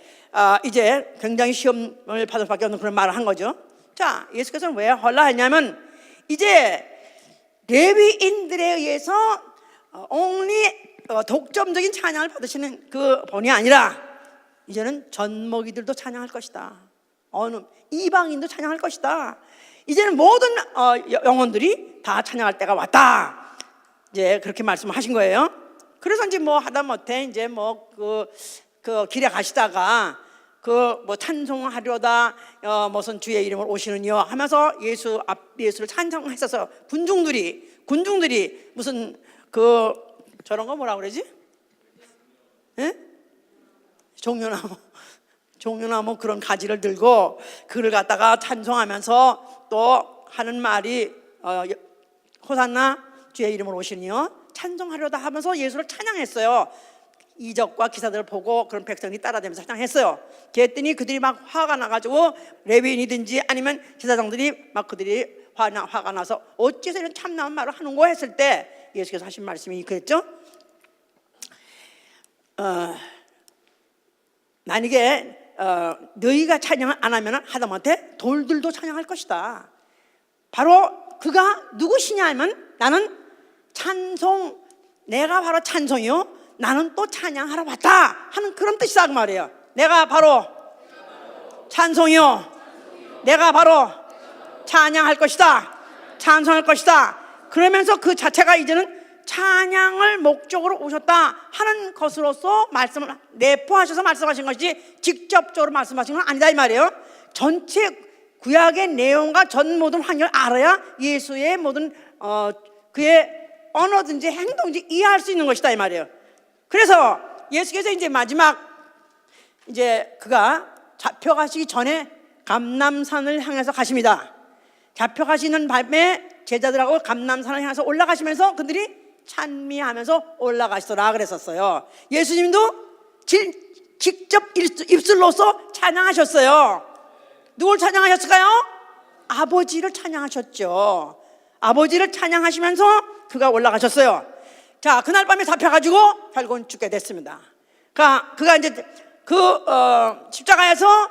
[SPEAKER 1] 이제 굉장히 시험을 받을 수밖에 없는 그런 말을 한 거죠. 자, 예수께서는 왜 헐라 했냐면 이제 레위인들에 의해서 독점적인 찬양을 받으시는 그 본이 아니라 이제는 젖먹이들도 찬양할 것이다. 이방인도 찬양할 것이다. 이제는 모든 영혼들이 다 찬양할 때가 왔다. 이제 그렇게 말씀하신 거예요. 그래서 이제 뭐 하다못해 이제 그 길에 가시다가 찬송하려다 무슨 주의 이름을 오시느니요 하면서 예수를 찬송했어서 군중들이 무슨 저런 거 뭐라 그러지? 종려나무 그런 가지를 들고 그를 갖다가 찬송하면서 또 하는 말이 호산나 주의 이름으로 오시니요 찬송하려다 하면서 예수를 찬양했어요. 이적과 기사들을 보고 그런 백성이 따라다니면서 찬양했어요. 그랬더니 그들이 막 화가 나가지고 레위인이든지 아니면 제사장들이 막 그들이 화가 나서 어째서 이런 참나은 말을 하는 거 했을 때 예수께서 하신 말씀이 그랬죠. 만약에 너희가 찬양을 안 하면 하다못해 돌들도 찬양할 것이다. 바로 그가 누구시냐 하면 나는 내가 바로 찬송이요 나는 또 찬양하러 왔다 하는 그런 뜻이다 그 말이에요. 내가 바로 찬송이요 내가 바로 찬양할 것이다, 찬송할 것이다. 그러면서 그 자체가 이제는 찬양을 목적으로 오셨다 하는 것으로서 말씀을 내포하셔서 말씀하신 것이지 직접적으로 말씀하신 건 아니다 이 말이에요. 전체 구약의 내용과 전 모든 환경을 알아야 예수의 모든 그의 언어든지 행동든지 이해할 수 있는 것이다 이 말이에요. 그래서 예수께서 이제 마지막 이제 그가 잡혀가시기 전에 감람산을 향해서 가십니다. 잡혀가시는 밤에 제자들하고 감람산을 향해서 올라가시면서 그들이 찬미하면서 올라가시더라 그랬었어요. 예수님도 직접 입술로서 찬양하셨어요. 누굴 찬양하셨을까요? 아버지를 찬양하셨죠. 아버지를 찬양하시면서 그가 올라가셨어요. 자, 그날 밤에 잡혀가지고 결국은 죽게 됐습니다. 그가 이제 십자가에서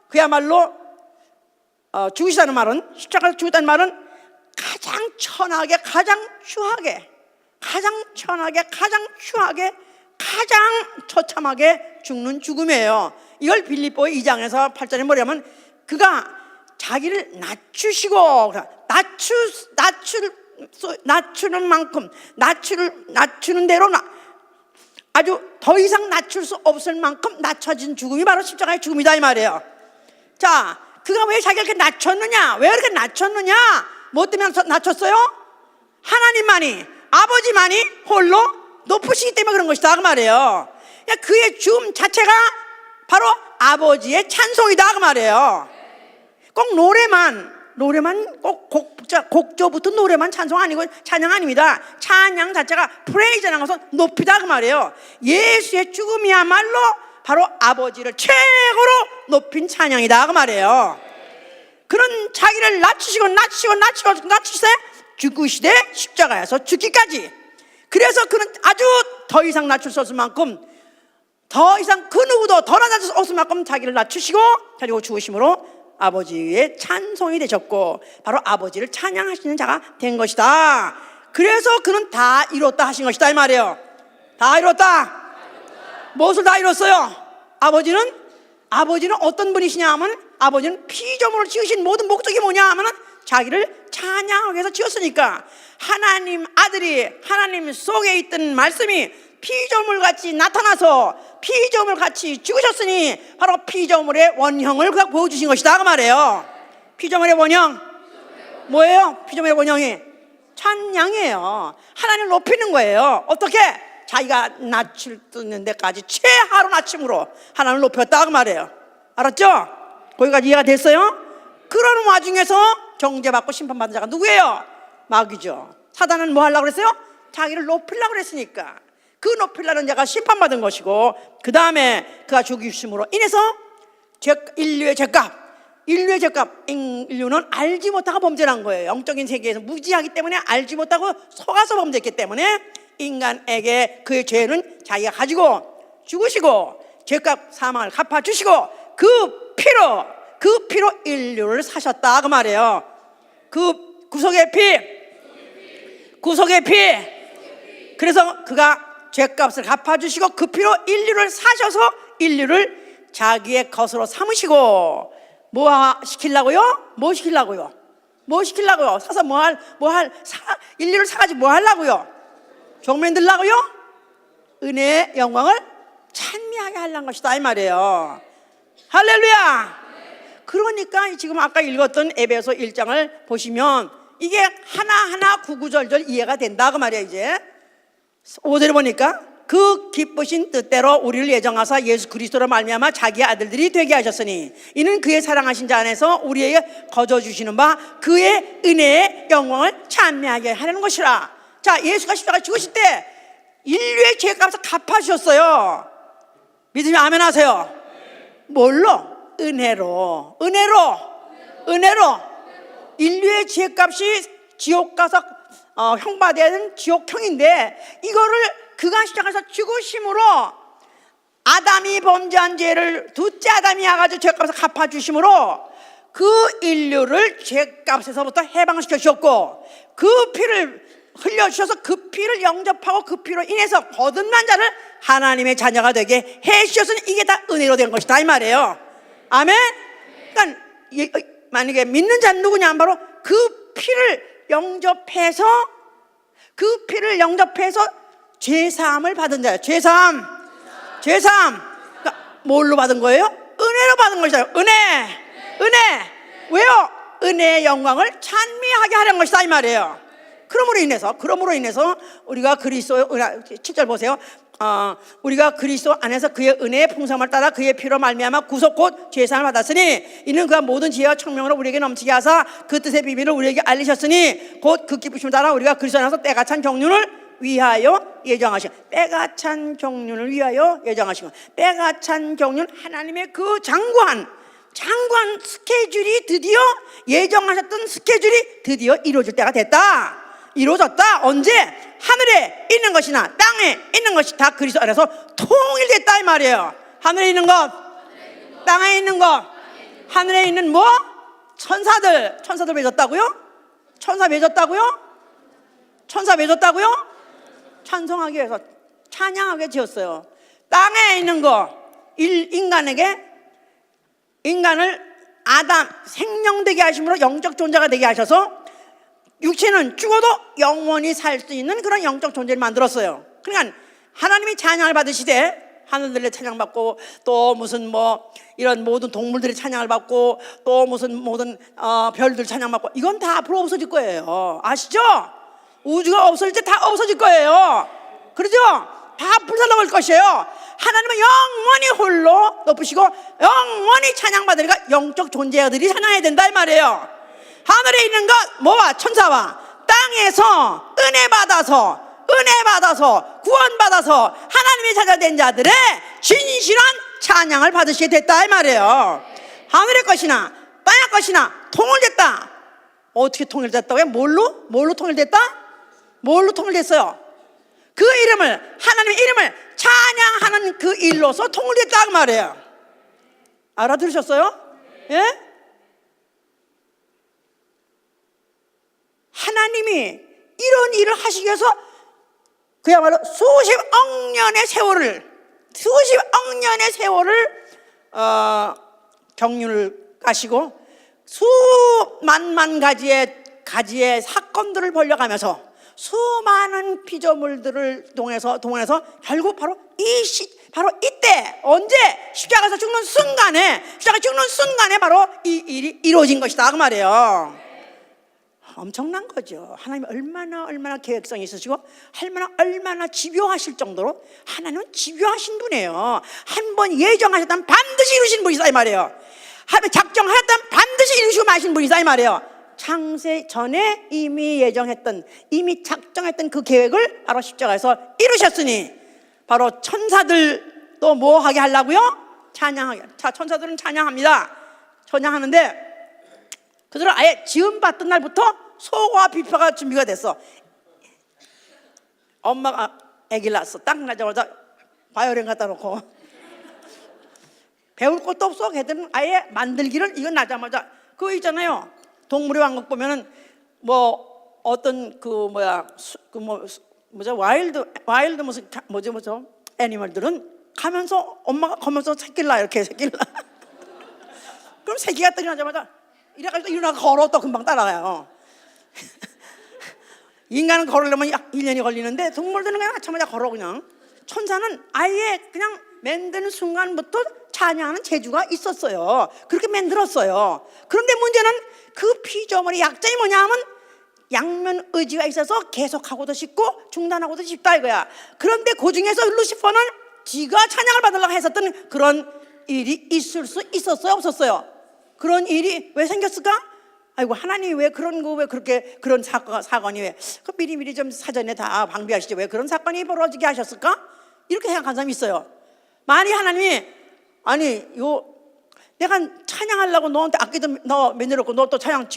[SPEAKER 1] 그야말로 죽으시다는 말은, 십자가에서 죽었다는 말은 가장 천하게 가장 추하게 가장 처참하게 죽는 죽음이에요. 이걸 빌립보 2장에서 8절에 뭐냐면 그가 자기를 낮추시고 낮추는 만큼 낮추는 대로 아주 더 이상 낮출 수 없을 만큼 낮춰진 죽음이 바로 십자가의 죽음이다 이 말이에요. 자, 그가 왜 자기를 이렇게 낮췄느냐? 왜 이렇게 낮췄느냐? 뭐 때문에 낮췄어요? 하나님만이, 아버지만이 홀로 높으시기 때문에 그런 것이다 그 말이에요. 그의 죽음 자체가 바로 아버지의 찬송이다 그 말이에요. 꼭 노래만 꼭 곡조부터 노래만 찬송 아니고 찬양 아닙니다. 찬양 자체가 프레이즈라는 것은 높이다 그 말이에요. 예수의 죽음이야말로 바로 아버지를 최고로 높인 찬양이다 그 말이에요. 그런 자기를 낮추시고 죽으시되 십자가에서 죽기까지. 그래서 그는 아주 더 이상 낮출 수 없을 만큼, 더 이상 그 누구도 더 낮출 수 없을 만큼 자기를 낮추시고 그리고 죽으심으로 아버지의 찬송이 되셨고 바로 아버지를 찬양하시는 자가 된 것이다. 그래서 그는 다 이뤘다 하신 것이다 이 말이에요. 다 이뤘다. 무엇을 다 이뤘어요? 아버지는 어떤 분이시냐 하면 아버지는 피조물을 지으신 모든 목적이 뭐냐 하면 자기를 찬양하기 위해서 지었으니까 하나님 아들이 하나님 속에 있던 말씀이 피조물같이 나타나서 피조물같이 죽으셨으니 바로 피조물의 원형을 그가 보여주신 것이다 그 말이에요. 피조물의 원형 뭐예요? 피조물의 원형이 찬양이에요. 하나님을 높이는 거예요. 어떻게? 자기가 낮출 수 있는 데까지 최하로 낮춤으로 하나님을 높였다 그 말이에요. 알았죠? 거기까지 이해가 됐어요? 그러는 와중에서 정죄받고 심판받은 자가 누구예요? 마귀죠. 사단은 뭐 하려고 그랬어요? 자기를 높이려고 그랬으니까 그 높이려는 자가 심판받은 것이고, 그 다음에 그가 죽으심으로 인해서 인류의 죄값, 인류는 알지 못하고 범죄한 거예요. 영적인 세계에서 무지하기 때문에 알지 못하고 속아서 범죄했기 때문에 인간에게 그의 죄는 자기가 가지고 죽으시고 죄값 사망을 갚아주시고 그 피로 인류를 사셨다 그 말이에요. 그 구속의 피. 그래서 그가 죄값을 갚아주시고 그 피로 인류를 사셔서 인류를 자기의 것으로 삼으시고 뭐 시키려고요? 사서 인류를 사가지고 뭐 하려고요? 종면 들라고요? 은혜의 영광을 찬미하게 하려는 것이다 이 말이에요. 할렐루야. 그러니까 지금 아까 읽었던 에베소 1장을 보시면 이게 하나하나 구구절절 이해가 된다 그 말이에요. 이제 5절에 보니까 그 기쁘신 뜻대로 우리를 예정하사 예수 그리스도로 말미암아 자기의 아들들이 되게 하셨으니 이는 그의 사랑하신 자 안에서 우리에게 거저 주시는 바 그의 은혜의 영광을 찬미하게 하려는 것이라. 자, 예수가 십자가 죽으실 때 인류의 죄값을 갚아주셨어요. 믿으면 아멘 하세요. 뭘로? 은혜로. 인류의 죄값이 지옥 가서 형받아야 되는 지옥형인데 이거를 그가 십자가에서 죽으심으로 아담이 범죄한 죄를 둘째 아담이 와가지고 죄값을 갚아주심으로 그 인류를 죄값에서부터 해방시켜 주셨고 그 피를 흘려주셔서 그 피를 영접하고 그 피로 인해서 거듭난 자를 하나님의 자녀가 되게 해주셨으니 이게 다 은혜로 된 것이다 이 말이에요. 아멘. 그러니까 만약에 믿는 자는 누구냐 하면 바로 그 피를 영접해서 죄사함을 받은 자예요. 죄사함. 그러니까 뭘로 받은 거예요? 은혜로 받은 것이다. 은혜. 왜요? 은혜의 영광을 찬미하게 하려는 것이다 이 말이에요. 그러므로 인해서 우리가 그리스도 7절 보세요. 우리가 그리스도 안에서 그의 은혜의 풍성함을 따라 그의 피로 말미암아 구속 곧 죄사함을 받았으니 이는 그가 모든 지혜와 청명으로 우리에게 넘치게 하사 그 뜻의 비밀을 우리에게 알리셨으니 곧 그 기쁘심을 따라 우리가 그리스도 안에서 때가 찬 경륜을 위하여 예정하시고 때가 찬 경륜을 위하여 예정하시고 때가 찬 경륜 하나님의 그 장관 스케줄이 드디어 예정하셨던 스케줄이 드디어 이루어질 때가 됐다. 이루어졌다. 언제? 하늘에 있는 것이나 땅에 있는 것이 다 그리스도 안에서 통일됐다 이 말이에요. 하늘에 있는 것, 땅에 있는 것, 하늘에 있는 뭐? 천사들 맺었다고요? 천사 맺었다고요? 찬송하기 위해서 찬양하게 지었어요. 땅에 있는 인간을 아담 생명되게 하심으로 영적 존재가 되게 하셔서 육체는 죽어도 영원히 살 수 있는 그런 영적 존재를 만들었어요. 그러니까 하나님이 찬양을 받으시되 하늘들의 찬양받고 또 무슨 이런 모든 동물들의 찬양을 받고 또 무슨 모든 별들 찬양받고 이건 다 앞으로 없어질 거예요. 아시죠? 우주가 없어질 때 다 없어질 거예요. 그렇죠? 다 불살라올 것이에요. 하나님은 영원히 홀로 높으시고 영원히 찬양받으니까 영적 존재들이 찬양해야 된다 이 말이에요. 하늘에 있는 것 뭐와 천사와 땅에서 은혜 받아서 구원받아서 하나님의 자녀된 자들의 진실한 찬양을 받으시게 됐다 이 말이에요. 하늘의 것이나 땅의 것이나 통일됐다. 어떻게 통일됐다고요? 뭘로 통일됐다? 뭘로 통일됐어요? 그 이름을, 하나님의 이름을 찬양하는 그 일로서 통일됐다 그 말이에요. 알아들으셨어요? 예? 하나님이 이런 일을 하시기 위해서 그야말로 수십억 년의 세월을 경륜을 가시고 수만만 가지의 사건들을 벌려가면서 수많은 피조물들을 동원해서 결국 바로 이때 언제 십자가에서 죽는 순간에 바로 이 일이 이루어진 것이다 그 말이에요. 엄청난 거죠. 하나님이 얼마나 계획성이 있으시고 얼마나 집요하실 정도로 하나님은 집요하신 분이에요. 한 번 예정하셨다면 반드시 이루신 분이다 이 말이에요. 하나님 작정하셨다면 반드시 이루시고 마신 분이다 이 말이에요. 창세 전에 이미 작정했던 그 계획을 바로 십자가에서 이루셨으니 바로 천사들도 뭐 하게 하려고요? 찬양하게. 자, 천사들은 찬양하는데 그들은 아예 지음 받던 날부터 소고와 비표가 준비가 됐어. 엄마가 아기를 낳았어. 딱 낳자마자 바이올린 갖다 놓고 배울 것도 없어. 걔들은 아예 만들기를 이거 낳자마자 그거 있잖아요. 동물의 왕국 보면은 어떤 와일드 무슨 애니멀들은 가면서 엄마가 가면서 새끼를 낳아 이렇게 새끼를 낳아. 그럼 새끼가 떠나자마자 이래가지고 일어나서 걸어 또 금방 따라가요. 인간은 걸으려면 1년이 걸리는데 동물들은 그냥 아침마다 걸어 그냥. 천사는 아예 그냥 만드는 순간부터 찬양하는 재주가 있었어요. 그렇게 만들었어요. 그런데 문제는 그 피조물의 약점이 뭐냐 하면 양면 의지가 있어서 계속하고도 싶고 중단하고도 싶다 이거야. 그런데 그 중에서 루시퍼는 지가 찬양을 받으려고 했었던 그런 일이 있을 수 있었어요 없었어요? 그런 일이 왜 생겼을까? 아이고 하나님이 왜 그렇게 그런 사건이 왜 미리미리 좀 사전에 다 방비하시지 왜 그런 사건이 벌어지게 하셨을까? 이렇게 생각하는 사람이 있어요. 만약 하나님이 내가 찬양하려고 너한테 악기도 너 만들었고 너 또 찬양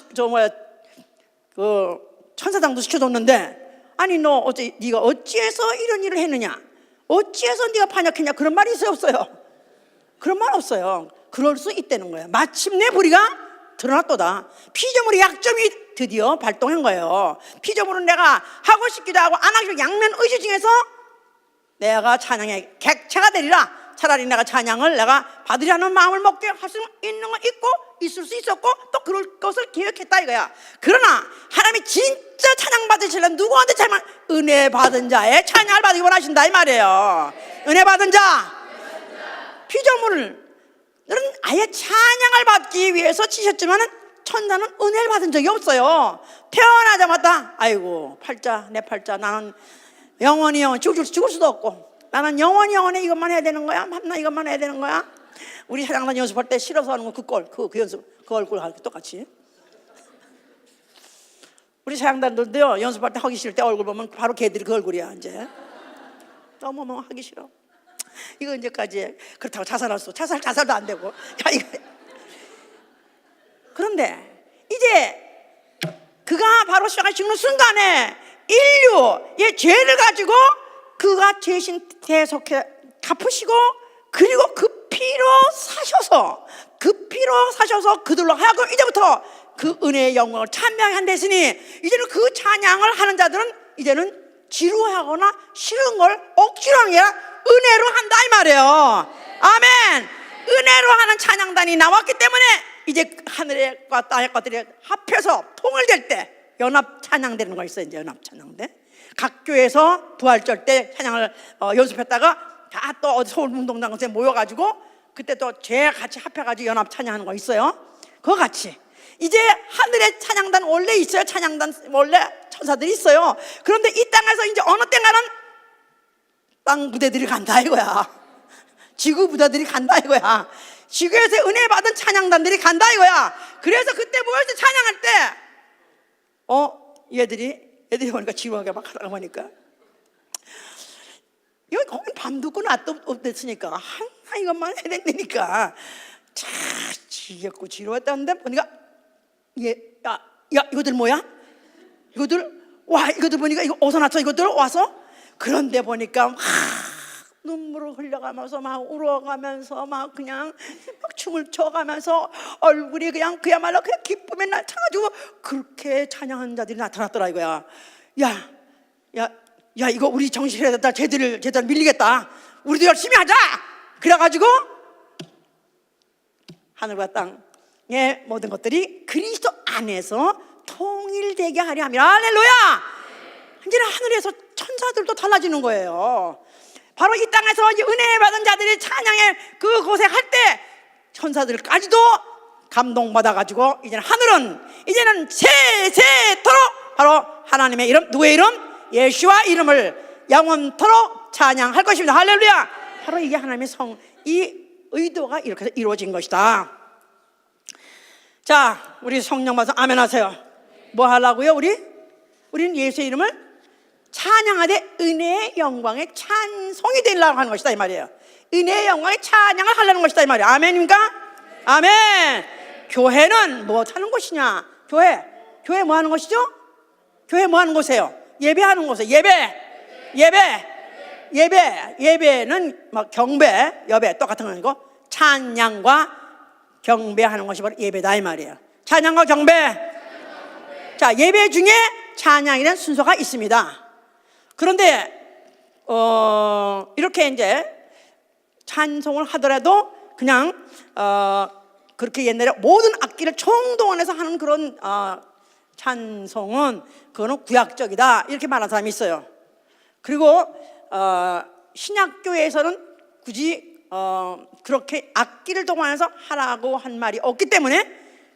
[SPEAKER 1] 천사장도 시켜줬는데 네가 어찌해서 이런 일을 했느냐? 어찌해서 네가 반역했냐? 그런 말이 있어요 없어요? 그런 말 없어요. 그럴 수 있다는 거예요. 마침내 불의가 드러났도다. 피조물의 약점이 드디어 발동한 거예요. 피조물은 내가 하고 싶기도 하고 안 하기도 양면 의지 중에서 내가 찬양의 객체가 되리라. 차라리 내가 찬양을 내가 받으려는 마음을 먹게 할 수 있는 건 있고 있을 수 있었고 또 그럴 것을 계획했다 이거야. 그러나 하나님이 진짜 찬양 받으시려면 누구한테 찬양? 은혜 받은 자의 찬양을 받기 원하신다 이 말이에요. 은혜 받은 자 피조물은 아예 찬양을 받기 위해서 치셨지만 천사는 은혜를 받은 적이 없어요. 태어나자마자 아이고 내 팔자 나는 영원히 죽을 수도 없고 나는 영원히 이것만 해야 되는 거야. 밤낮 이것만 해야 되는 거야. 우리 사장단 연습할 때 싫어서 하는 거 그 연습 그 얼굴 하고 똑같이. 우리 사장단들도요 연습할 때 하기 싫을 때 얼굴 보면 바로 걔들이 그 얼굴이야 이제. 너무 하기 싫어. 이거 언제까지 해? 그렇다고 자살도 안 되고. 그런데 이제 그가 바로 십자가에 죽는 순간에 인류의 죄를 가지고 그가 죄신 대속해 갚으시고 그리고 그 피로 사셔서 그들로 하여금 이제부터 그 은혜의 영광을 찬양한댔으니 이제는 그 찬양을 하는 자들은 이제는 지루하거나 싫은 걸 억지로 하는 게 아니라 은혜로 한다 이 말이에요. 아멘. 은혜로 하는 찬양단이 나왔기 때문에 이제 하늘과 땅의 것들이 합해서 통일될 때 연합 찬양되는 거 있어요. 이제 연합 찬양대. 각 교회에서 부활절 때 찬양을 연습했다가 다 또 어디 서울운동장에 모여가지고 그때 또 죄 같이 합해가지고 연합 찬양하는 거 있어요. 그거 같이 이제 하늘의 찬양단 원래 있어요. 찬양단 원래 천사들이 있어요. 그런데 이 땅에서 이제 어느 때가는 땅 부대들이 간다 이거야. 지구 부대들이 간다 이거야. 지구에서 은혜 받은 찬양단들이 간다 이거야. 그래서 그때 모여서 찬양할 때 얘들이 보니까 지루하게 막 하다가 보니까 여기 거긴 밤도 없고 낮도 없댔으니까 항상 이것만 해야 된다니까 참 지겹고 지루했다는데 보니까 야 이거들 뭐야? 이거들 보니까 이거 어디서 났어? 이거들 와서 그런데 보니까 막 눈물을 흘려가면서 막 울어가면서 막 그냥 막 춤을 춰가면서 얼굴이 그냥 그야말로 그냥 기쁨에 나타가지고 그렇게 찬양하는 자들이 나타났더라 이거야. 야 이거 우리 정신에 다 쟤들 밀리겠다. 우리도 열심히 하자. 그래가지고 하늘과 땅의 모든 것들이 그리스도 안에서 통일되게 하려 함이라. 할렐루야. 이제는 하늘에서 천사들도 달라지는 거예요. 바로 이 땅에서 이제 은혜 받은 자들이 찬양의 그 고생할 때 천사들까지도 감동받아가지고 이제는 하늘은 이제는 세세토록 바로 하나님의 이름, 누구의 이름? 예수와 이름을 영원토록 찬양할 것입니다. 할렐루야. 바로 이게 하나님의 이 의도가 이렇게 해서 이루어진 것이다. 자, 우리 성령 받아서 아멘 하세요. 뭐 하려고요? 우리는 예수의 이름을 찬양하되 은혜의 영광의 찬송이 되려고 하는 것이다 이 말이에요. 은혜의 영광의 찬양을 하려는 것이다 이 말이에요. 아멘입니까? 아멘. 교회는 뭐 하는 곳이냐? 교회 뭐 하는 것이죠? 교회 뭐 하는 곳이에요? 예배하는 곳이에요. 예배는 막 경배, 예배 똑같은 거니까 찬양과 경배하는 것이 바로 예배다 이 말이에요. 찬양과 경배. 자, 예배 중에 찬양이라는 순서가 있습니다. 그런데 이렇게 이제 찬송을 하더라도 그냥 그렇게 옛날에 모든 악기를 총동원해서 하는 그런 찬송은 그거는 구약적이다 이렇게 말하는 사람이 있어요. 그리고 신약교회에서는 굳이 그렇게 악기를 동원해서 하라고 한 말이 없기 때문에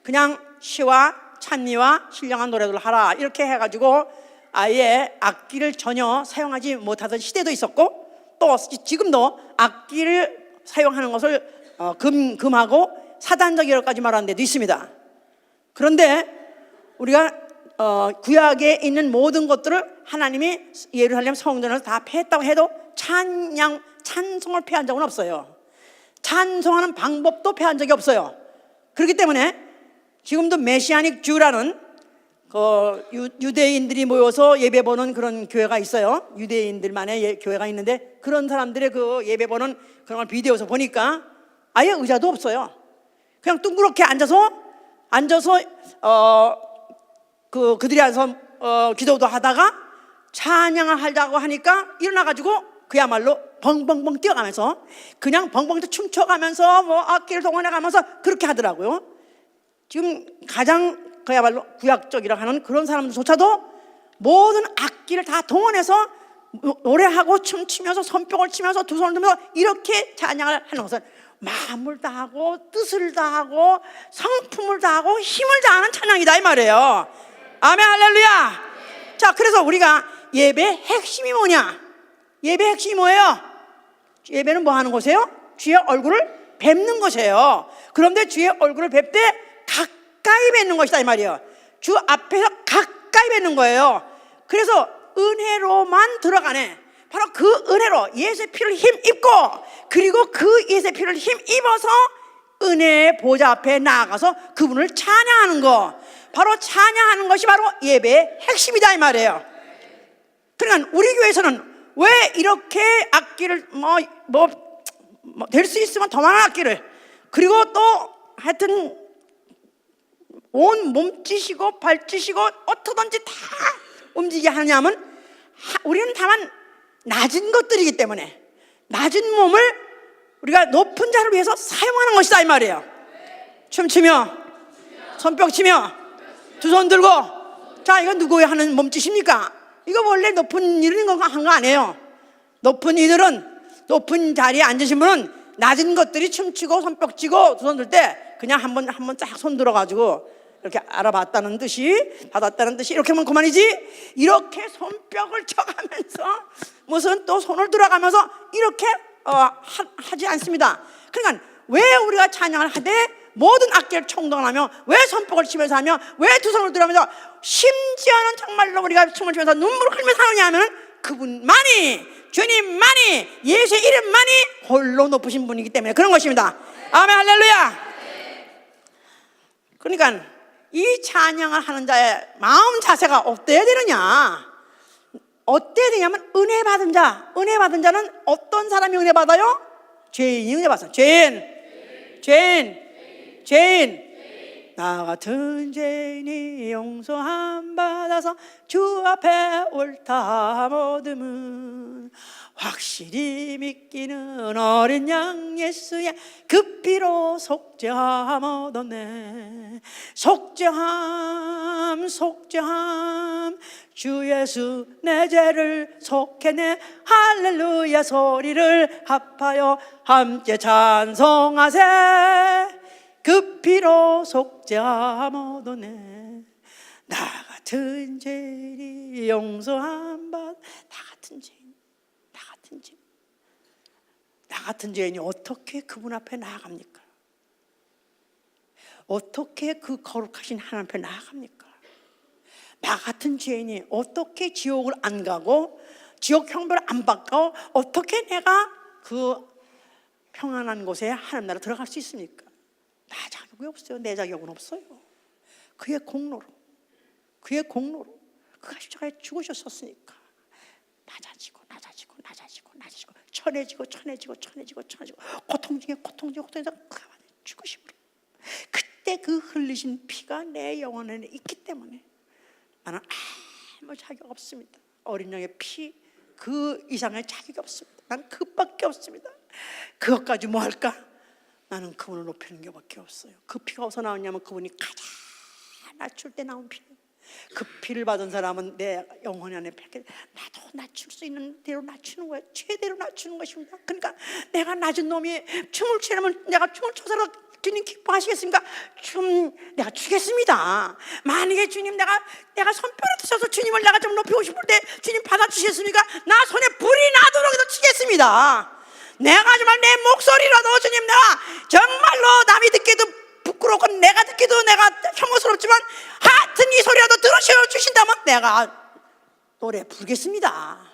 [SPEAKER 1] 그냥 시와 찬미와 신령한 노래들을 하라 이렇게 해가지고 아예 악기를 전혀 사용하지 못하던 시대도 있었고 또 지금도 악기를 사용하는 것을 금하고 사단적 여러 가지 말하는 데도 있습니다. 그런데 우리가 구약에 있는 모든 것들을 하나님이 예루살렘 성전에서 다 폐했다고 해도 찬송을 폐한 적은 없어요. 찬송하는 방법도 폐한 적이 없어요. 그렇기 때문에 지금도 메시아닉 주라는 유대인들이 모여서 예배 보는 그런 교회가 있어요. 유대인들만의 교회가 있는데 그런 사람들의 그 예배 보는 그런 걸 비디오에서 보니까 아예 의자도 없어요. 그냥 둥그렇게 앉아서 그들이 앉아서 기도도 하다가 찬양을 하자고 하니까 일어나가지고 그야말로 벙벙벙 뛰어가면서 그냥 벙벙 춤춰가면서 뭐 악기를 동원해가면서 그렇게 하더라고요. 지금 가장 그야말로 구약적이라 하는 그런 사람들조차도 모든 악기를 다 동원해서 노래하고 춤추면서 손뼉을 치면서 두 손을 들면서 이렇게 찬양을 하는 것은 마음을 다하고 뜻을 다하고 성품을 다하고 힘을 다하는 찬양이다 이 말이에요. 아멘 할렐루야. 자, 그래서 우리가 예배의 핵심이 뭐냐? 예배의 핵심이 뭐예요? 예배는 뭐 하는 곳이에요? 주의 얼굴을 뵙는 것이에요. 그런데 주의 얼굴을 뵙되 가까이 뵙는 것이다 이 말이에요. 주 앞에서 가까이 뵙는 거예요. 그래서 은혜로만 들어가네. 바로 그 은혜로 예수의 피를 힘입고 그리고 그 예수의 피를 힘입어서 은혜의 보좌 앞에 나아가서 그분을 찬양하는 거, 바로 찬양하는 것이 바로 예배의 핵심이다 이 말이에요. 그러니까 우리 교회에서는 왜 이렇게 악기를 될 수 있으면 더 많은 악기를, 그리고 또 하여튼 온 몸짓이고 발짓이고 어떻든지 다 움직이게 하냐면 우리는 다만 낮은 것들이기 때문에 낮은 몸을 우리가 높은 자를 위해서 사용하는 것이다 이 말이에요. 춤추며 손뼉 치며 두 손 들고, 자, 이건 누구의 하는 몸짓입니까? 이거 원래 높은 이런 거 한 거 아니에요. 높은 이들은, 높은 자리에 앉으신 분은 낮은 것들이 춤추고 손뼉 치고 두 손 들 때 그냥 한번 쫙 손 들어가지고 이렇게 알아봤다는 뜻이, 받았다는 뜻이, 이렇게 하면 그만이지, 이렇게 손뼉을 쳐가면서 무슨 또 손을 들어가면서 이렇게 하지 않습니다. 그러니까 왜 우리가 찬양을 하되 모든 악기를 총동하며, 왜 손뼉을 치면서 하며, 왜 두 손을 들어가면서, 심지어는 정말로 우리가 춤을 추면서 눈물을 흘리면서 하느냐 하면 그분만이, 주님만이, 예수의 이름만이 홀로 높으신 분이기 때문에 그런 것입니다. 아멘, 할렐루야. 그러니까 이 찬양을 하는 자의 마음 자세가 어때야 되느냐, 어때야 되냐면 은혜 받은 자는 어떤 사람이 은혜 받아요? 죄인이 은혜 받아요. 죄인. 나 같은 죄인이 용서함 받아서 주 앞에 옳다 모듬은 확실히 믿기는 어린 양 예수의 그 피로 속죄함 얻었네. 속죄함 주 예수 내 죄를 속해내. 할렐루야 소리를 합하여 함께 찬송하세. 그 피로 속죄함 얻었네. 나 같은 죄인이 용서함 받. 나 같은 죄인이 어떻게 그분 앞에 나아갑니까? 어떻게 그 거룩하신 하나님 앞에 나아갑니까? 나 같은 죄인이 어떻게 지옥을 안 가고 지옥 형벌을 안 받고 어떻게 내가 그 평안한 곳에 하나님 나라 들어갈 수 있습니까? 나 자격이 없어요. 내 자격은 없어요. 그의 공로로 그가 십자가에 죽으셨었으니까 낮아지고 천해지고 고통 중에 가만히 죽으심으로, 그때 그 흘리신 피가 내 영혼 안에 있기 때문에 나는 아무 자격 없습니다. 어린 양의 피 그 이상의 자격이 없습니다. 난 그밖에 없습니다. 그것까지 뭐 할까? 나는 그분을 높이는 게밖에 없어요. 그 피가 어디서 나오냐면 그분이 가장 낮출 때 나온 피예요. 그 피를 받은 사람은 내 영혼 안에 나도 낮출 수 있는 대로 낮추는 거예요. 최대로 낮추는 것입니다. 그러니까 내가 낮은 놈이 춤을 추려면 내가 춤을 춰서 주님 기뻐하시겠습니까? 내가 추겠습니다. 만약에 주님 내가 손뼉을 드셔서 주님을 내가 좀 높이고 싶을 때 주님 받아주시겠습니까? 나 손에 불이 나도록 해도 치겠습니다. 내가 정말 내 목소리라도 주님, 내가 정말로 남이 듣기도 부끄럽고 내가 듣기도 내가 혐오스럽지만 하여튼 이 소리라도 들어주신다면 내가 노래 부르겠습니다.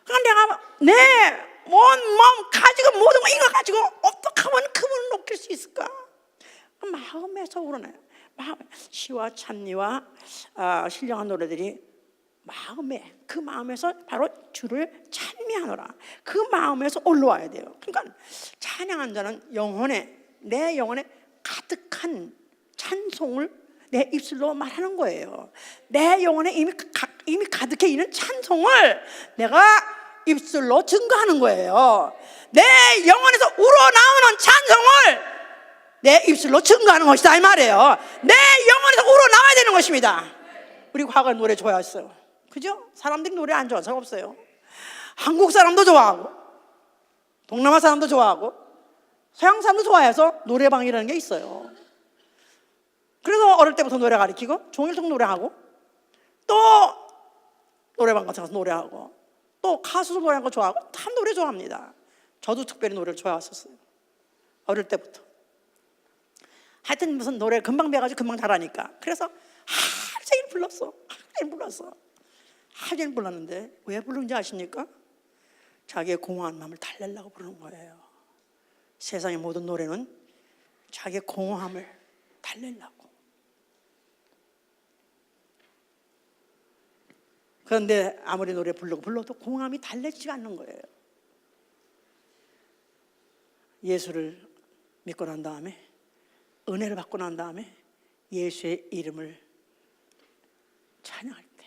[SPEAKER 1] 그러니까 내가 내 온 마음 가지고 모든 거 이거 가지고 어떻게 하면 그분을 높일 수 있을까? 마음에서 우러나요. 시와 찬미와 신령한 노래들이 그 마음에서 바로 주를 찬미하노라. 그 마음에서 올라와야 돼요. 그러니까 찬양한 자는 내 영혼에 가득한 찬송을 내 입술로 말하는 거예요. 내 영혼에 이미 가득해 있는 찬송을 내가 입술로 증거하는 거예요. 내 영혼에서 우러나오는 찬송을 내 입술로 증거하는 것이다 이 말이에요. 내 영혼에서 우러나와야 되는 것입니다. 우리 과거에 노래 좋아했어요. 그죠? 사람들이 노래 안 좋아하는 사람 없어요. 한국 사람도 좋아하고 동남아 사람도 좋아하고 서양 사람도 좋아해서 노래방이라는 게 있어요. 그래서 어릴 때부터 노래 가르치고 종일통 노래하고 또 노래방 같은 데서 노래하고 또 가수도 노래하는 거 좋아하고 참 노래 좋아합니다. 저도 특별히 노래를 좋아했었어요. 어릴 때부터. 하여튼 무슨 노래 금방 배워가지고 금방 잘하니까. 그래서 하루 종일 불렀어. 하루 종일 불렀는데 왜 부르는지 아십니까? 자기의 공허한 마음을 달래려고 부르는 거예요. 세상의 모든 노래는 자기의 공허함을 달래려고. 그런데 아무리 노래 불러도 공허함이 달래지가 않는 거예요. 예수를 믿고 난 다음에, 은혜를 받고 난 다음에 예수의 이름을 찬양할 때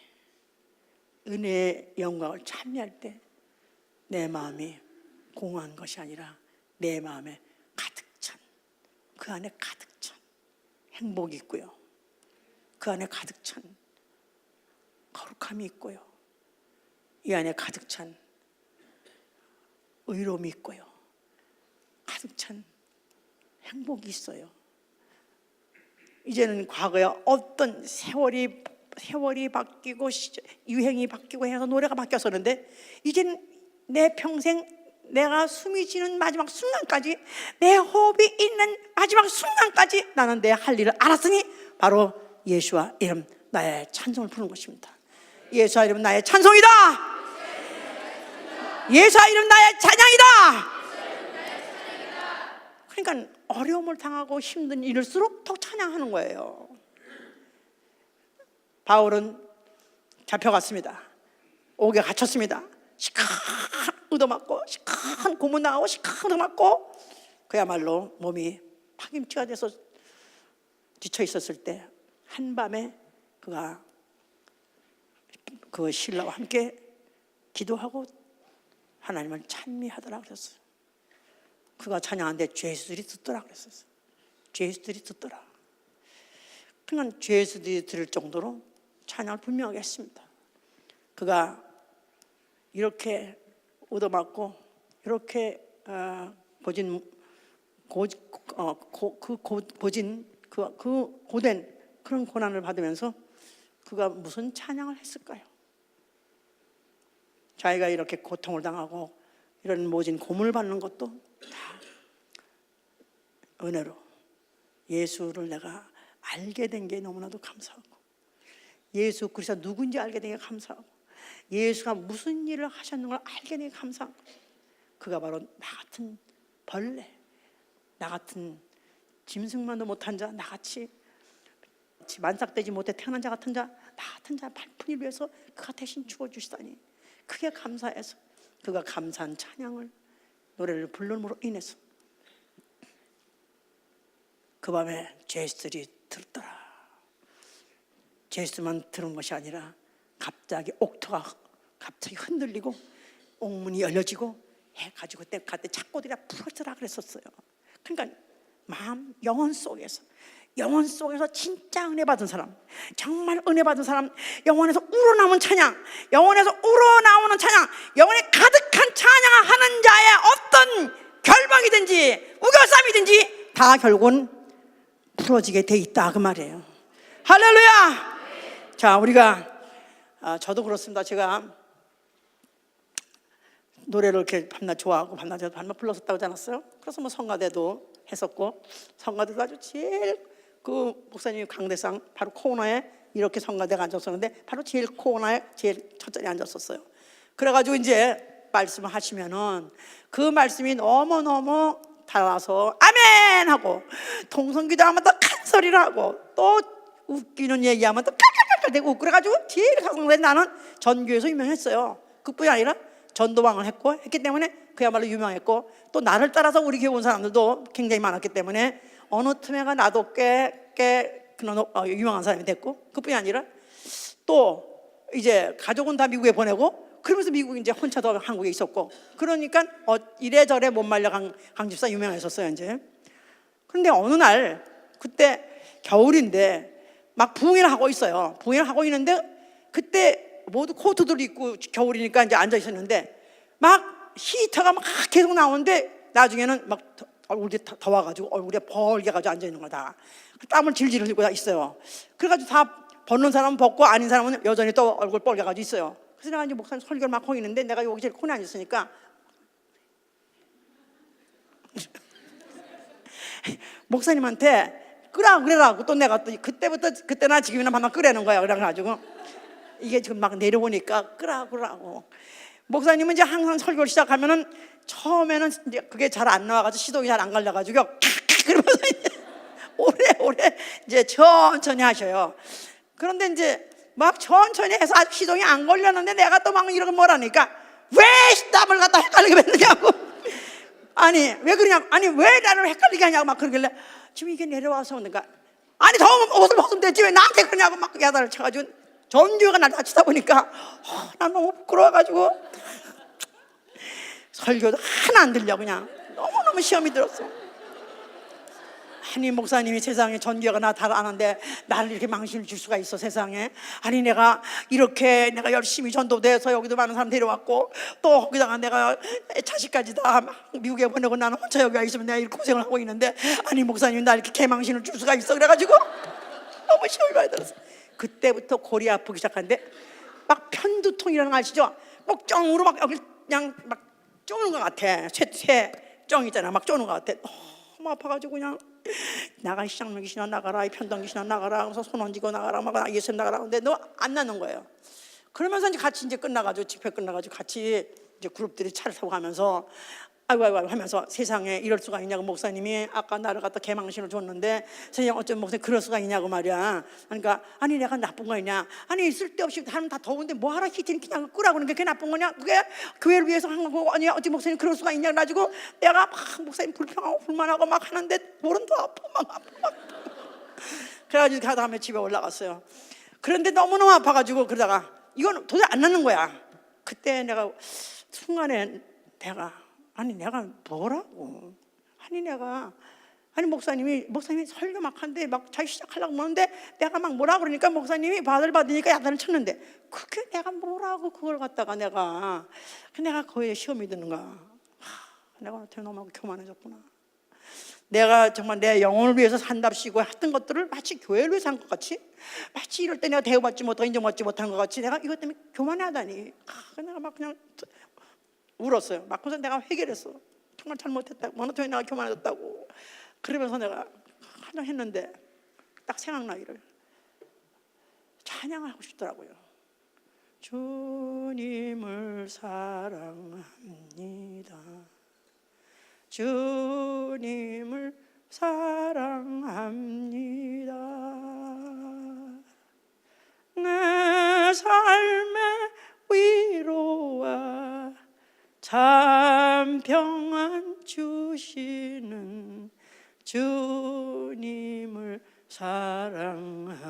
[SPEAKER 1] 은혜의 영광을 찬미할 때 내 마음이 공허한 것이 아니라 내 마음에 가득 찬, 그 안에 가득 찬 행복이 있고요, 그 안에 가득 찬 거룩함이 있고요, 이 안에 가득 찬 의로움이 있고요, 가득 찬 행복이 있어요. 이제는 과거에 어떤 세월이 바뀌고 유행이 바뀌고 해서 노래가 바뀌었었는데, 이제는 내 평생 내가 숨이 지는 마지막 순간까지, 내 호흡이 있는 마지막 순간까지 나는 내 할 일을 알았으니 바로 예수와 이름 나의 찬송을 부르는 것입니다. 예수와 이름 나의 찬송이다. 예수와 이름 나의 찬양이다. 그러니까 어려움을 당하고 힘든 일일수록 더 찬양하는 거예요. 바울은 잡혀갔습니다. 옥에 갇혔습니다. 시큰 얻어맞고 시큰 고문 나가고 시큰 얻어맞고 그야말로 몸이 파김치가 돼서 지쳐 있었을 때 한밤에 그가 그 신라와 함께 기도하고 하나님을 찬미하더라 그랬어요. 그가 찬양하는데 죄수들이 듣더라 그랬었어요. 죄수들이 듣더라. 그러니까 죄수들이 들을 정도로 찬양을 분명하게 했습니다. 그가 이렇게 얻어맞고 이렇게 고된 그런 고난을 받으면서 그가 무슨 찬양을 했을까요? 자기가 이렇게 고통을 당하고 이런 모진 고문을 받는 것도 다 은혜로 예수를 내가 알게 된 게 너무나도 감사하고, 예수 그리스도가 누군지 알게 된 게 감사하고, 예수가 무슨 일을 하셨는 걸 알게 된 게 감사하고, 그가 바로 나 같은 벌레, 나 같은 짐승만도 못한 자, 나같이 만삭되지 못해 태어난 자 같은 자, 나 같은 자 발푼이를 위해서 그가 대신 죽어주시다니, 그게 감사해서 그가 감사한 찬양을 노래를 부르므로 인해서 그 밤에 죄수들이 들었더라. 죄수만 들은 것이 아니라 갑자기 옥토가 갑자기 흔들리고 옥문이 열려지고 해가지고 그때 착고들이 부러져라 그랬었어요. 그러니까 마음 영혼 속에서 진짜 은혜 받은 사람, 정말 은혜 받은 사람, 영혼에서 우러나오는 찬양, 영혼에서 우러나오는 찬양, 영혼에 가득한 찬양하는 자의 어떤 결박이든지 우겨쌈이든지 다 결국은 풀어지게 돼 있다 그 말이에요. 할렐루야. 자, 우리가 저도 그렇습니다. 제가 노래를 이렇게 밤낮 좋아하고 밤낮 불렀었다고 하지 않았어요? 그래서 뭐 성가대도 했었고, 성가대도 아주 제일 그 목사님 강대상 바로 코너에 이렇게 성가대가 앉았었는데 바로 제일 코너에 제일 첫 자리에 앉았었어요. 그래가지고 이제 말씀을 하시면은 그 말씀이 너무너무 달아서 아멘 하고, 통성기도하면 또 큰 소리를 하고, 또 웃기는 얘기하면 또 깔깔깔깔 대고 웃고, 그래가지고 제일 가성된 나는 전교에서 유명했어요. 그뿐이 아니라 전도왕을 했기 때문에 그야말로 유명했고, 또 나를 따라서 우리 교회 온 사람들도 굉장히 많았기 때문에 어느 틈에가 나도 꽤 유명한 사람이 됐고, 그뿐이 아니라 또 이제 가족은 다 미국에 보내고, 그러면서 미국 이제 혼자도 한국에 있었고, 그러니까 이래저래 못 말려 강집사 유명했었어요 이제. 그런데 어느 날 그때 겨울인데 막 부흥회를 하고 있어요. 부흥회를 하고 있는데 그때 모두 코트들 입고 겨울이니까 이제 앉아 있었는데 막 히터가 막 계속 나오는데 나중에는 막 얼굴이 더워가지고 얼굴에 벌게가지고 앉아 있는 거다. 땀을 질질 흘리고 다 있어요. 그래가지고 다 벗는 사람은 벗고 아닌 사람은 여전히 또 얼굴 벌게가지고 있어요. 그래서 내가 이제 목사님 설교를 막 하고 있는데 내가 여기 제일 코너에 앉았으니까 목사님한테 그래라고 또 내가 또 그때나 지금이나 반만 끄라는 거야. 그래가지고 이게 지금 막 내려오니까 끄라고. 목사님은 이제 항상 설교를 시작하면은 처음에는 이제 그게 잘 안 나와가지고 시동이 잘 안 걸려가지고 그러면서 이제 오래 이제 천천히 하셔요. 그런데 이제 막 천천히 해서 아직 시동이 안 걸렸는데 내가 또 막 이러고 뭐라니까 왜 땀을 갖다 헷갈리게 했느냐고. 아니 왜 그러냐고. 아니 왜 나를 헷갈리게 하냐고 막 그러길래 지금 이게 내려와서 그러니까 아니 더우면 옷을 벗으면 되지 왜 나한테 그러냐고 막 야단을 쳐가지고 전교회가 날 다치다 보니까 난 너무 부끄러워가지고 설교도 하나 안 들려. 그냥 너무너무 시험이 들었어. 아니 목사님이 세상에 전교회가 나 다 아는데 나를 이렇게 망신을 줄 수가 있어 세상에. 아니 내가 이렇게 내가 열심히 전도돼서 여기도 많은 사람 데려왔고 또 거기다가 내가 자식까지 다 미국에 보내고 나는 혼자 여기 와 있으면 내가 이렇게 고생을 하고 있는데 아니 목사님이 나 이렇게 개망신을 줄 수가 있어. 그래가지고 너무 시험이 많이 들었어. 그때부터 골이 아프기 시작한데 막 편두통이라는 거 아시죠? 꼭 쩡으로 막 여기 그냥 막 쪼는 것 같아. 쇠쩡 있잖아. 막 쪼는 것 같아. 너무 아파가지고 그냥 나가 시장로 귀신아 나가라, 이 편동 귀신아 나가라 하면서 손 얹고 나가라, 막 예수 나가라. 근데 너 안 나는 거예요. 그러면서 이제 같이 이제 끝나가지고 집회 끝나가지고 같이 이제 그룹들이 차를 타고 가면서 아이고 하면서 세상에 이럴 수가 있냐고 목사님이 아까 나를 갖다 개망신을 줬는데 세상 어쩜 목사님 그럴 수가 있냐고 말이야. 그러니까 아니 내가 나쁜 거냐? 아니 쓸데없이 사람 다 더운데 뭐하러 히팅 그냥 끄라고 그러는 게 그게 나쁜 거냐? 그게 교회를 위해서 한 거고 아니 어찌 목사님 그럴 수가 있냐? 가지고 내가 막 목사님 불평하고 불만하고 막 하는데 볼은 더 아파 막. 그래가지고 그 다음에 집에 올라갔어요. 그런데 너무너무 아파가지고 그러다가 이건 도저히 안 낫는 거야. 그때 내가 순간에 내가 뭐라고? 목사님이 설교 막 하는데 막 자기 시작하려고 하는데 내가 막 뭐라 그러니까 목사님이 받으니까 야단을 쳤는데 그게 내가 뭐라고 그걸 갖다가 내가 거기에 시험이 드는 거야. 내가 어떻게 너무 교만해졌구나. 내가 정말 내 영혼을 위해서 산답시고 했던 것들을 마치 교회를 위해서 한 것 같이 마치 이럴 때 내가 대우받지 못하고 인정받지 못한 것 같이 내가 이것 때문에 교만하다니. 내가 막 그냥 울었어요. 막 그래서 내가 회개했어. 정말 잘못했다고. 어느 ton에 내가 교만해졌다고. 그러면서 내가 한장 했는데 딱 생각나기를 찬양을 하고 싶더라고요. 주님을 사랑합니다. 주님을 사랑합니다. 내 삶의 위로와 참 평안 주시는 주님을 사랑합니다.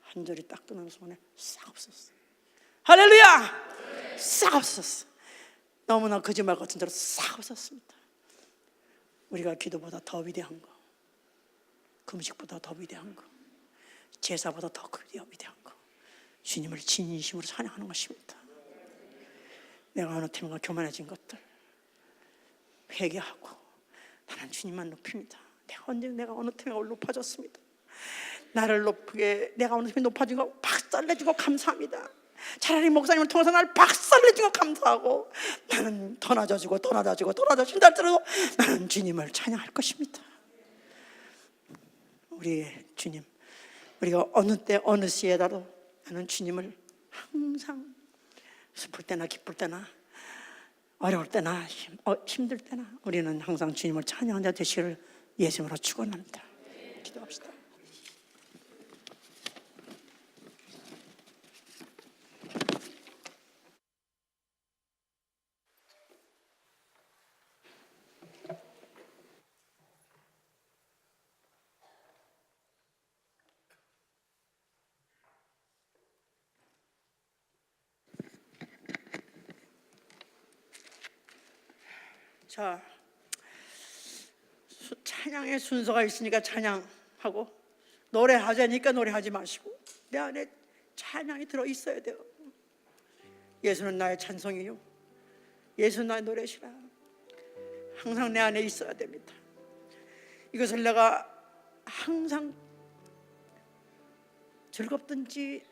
[SPEAKER 1] 한 절이 딱 끊는 순간에 싹 없었어. 할렐루야! 싹 없었어. 너무나 거짓말 같은 대로 싹 없었습니다. 우리가 기도보다 더 위대한 거, 금식보다 더 위대한 거, 제사보다 더 위대한 거, 주님을 진심으로 찬양하는 것입니다. 내가 어느 틈인가 교만해진 것들 회개하고 나는 주님만 높입니다. 내가 어느 틈에 높아졌습니다. 나를 높게 내가 어느 틈에 높아진 거 박살내주고 감사합니다. 차라리 목사님을 통해서 나를 박살내주고 감사하고 나는 더 낮아지고 날들어도 나는 주님을 찬양할 것입니다. 우리 주님, 우리가 어느 때 어느 시에라도 나는 주님을 항상 슬플 때나 기쁠 때나 어려울 때나 힘들 때나 우리는 항상 주님을 찬양하는 자 되시기를 예수님으로 축원합니다. 기도합시다. 자, 찬양의 순서가 있으니까 찬양하고 노래하자니까 노래하지 마시고 내 안에 찬양이 들어있어야 돼요. 예수는 나의 찬송이요, 예수는 나의 노래시라. 항상 내 안에 있어야 됩니다. 이것을 내가 항상 즐겁든지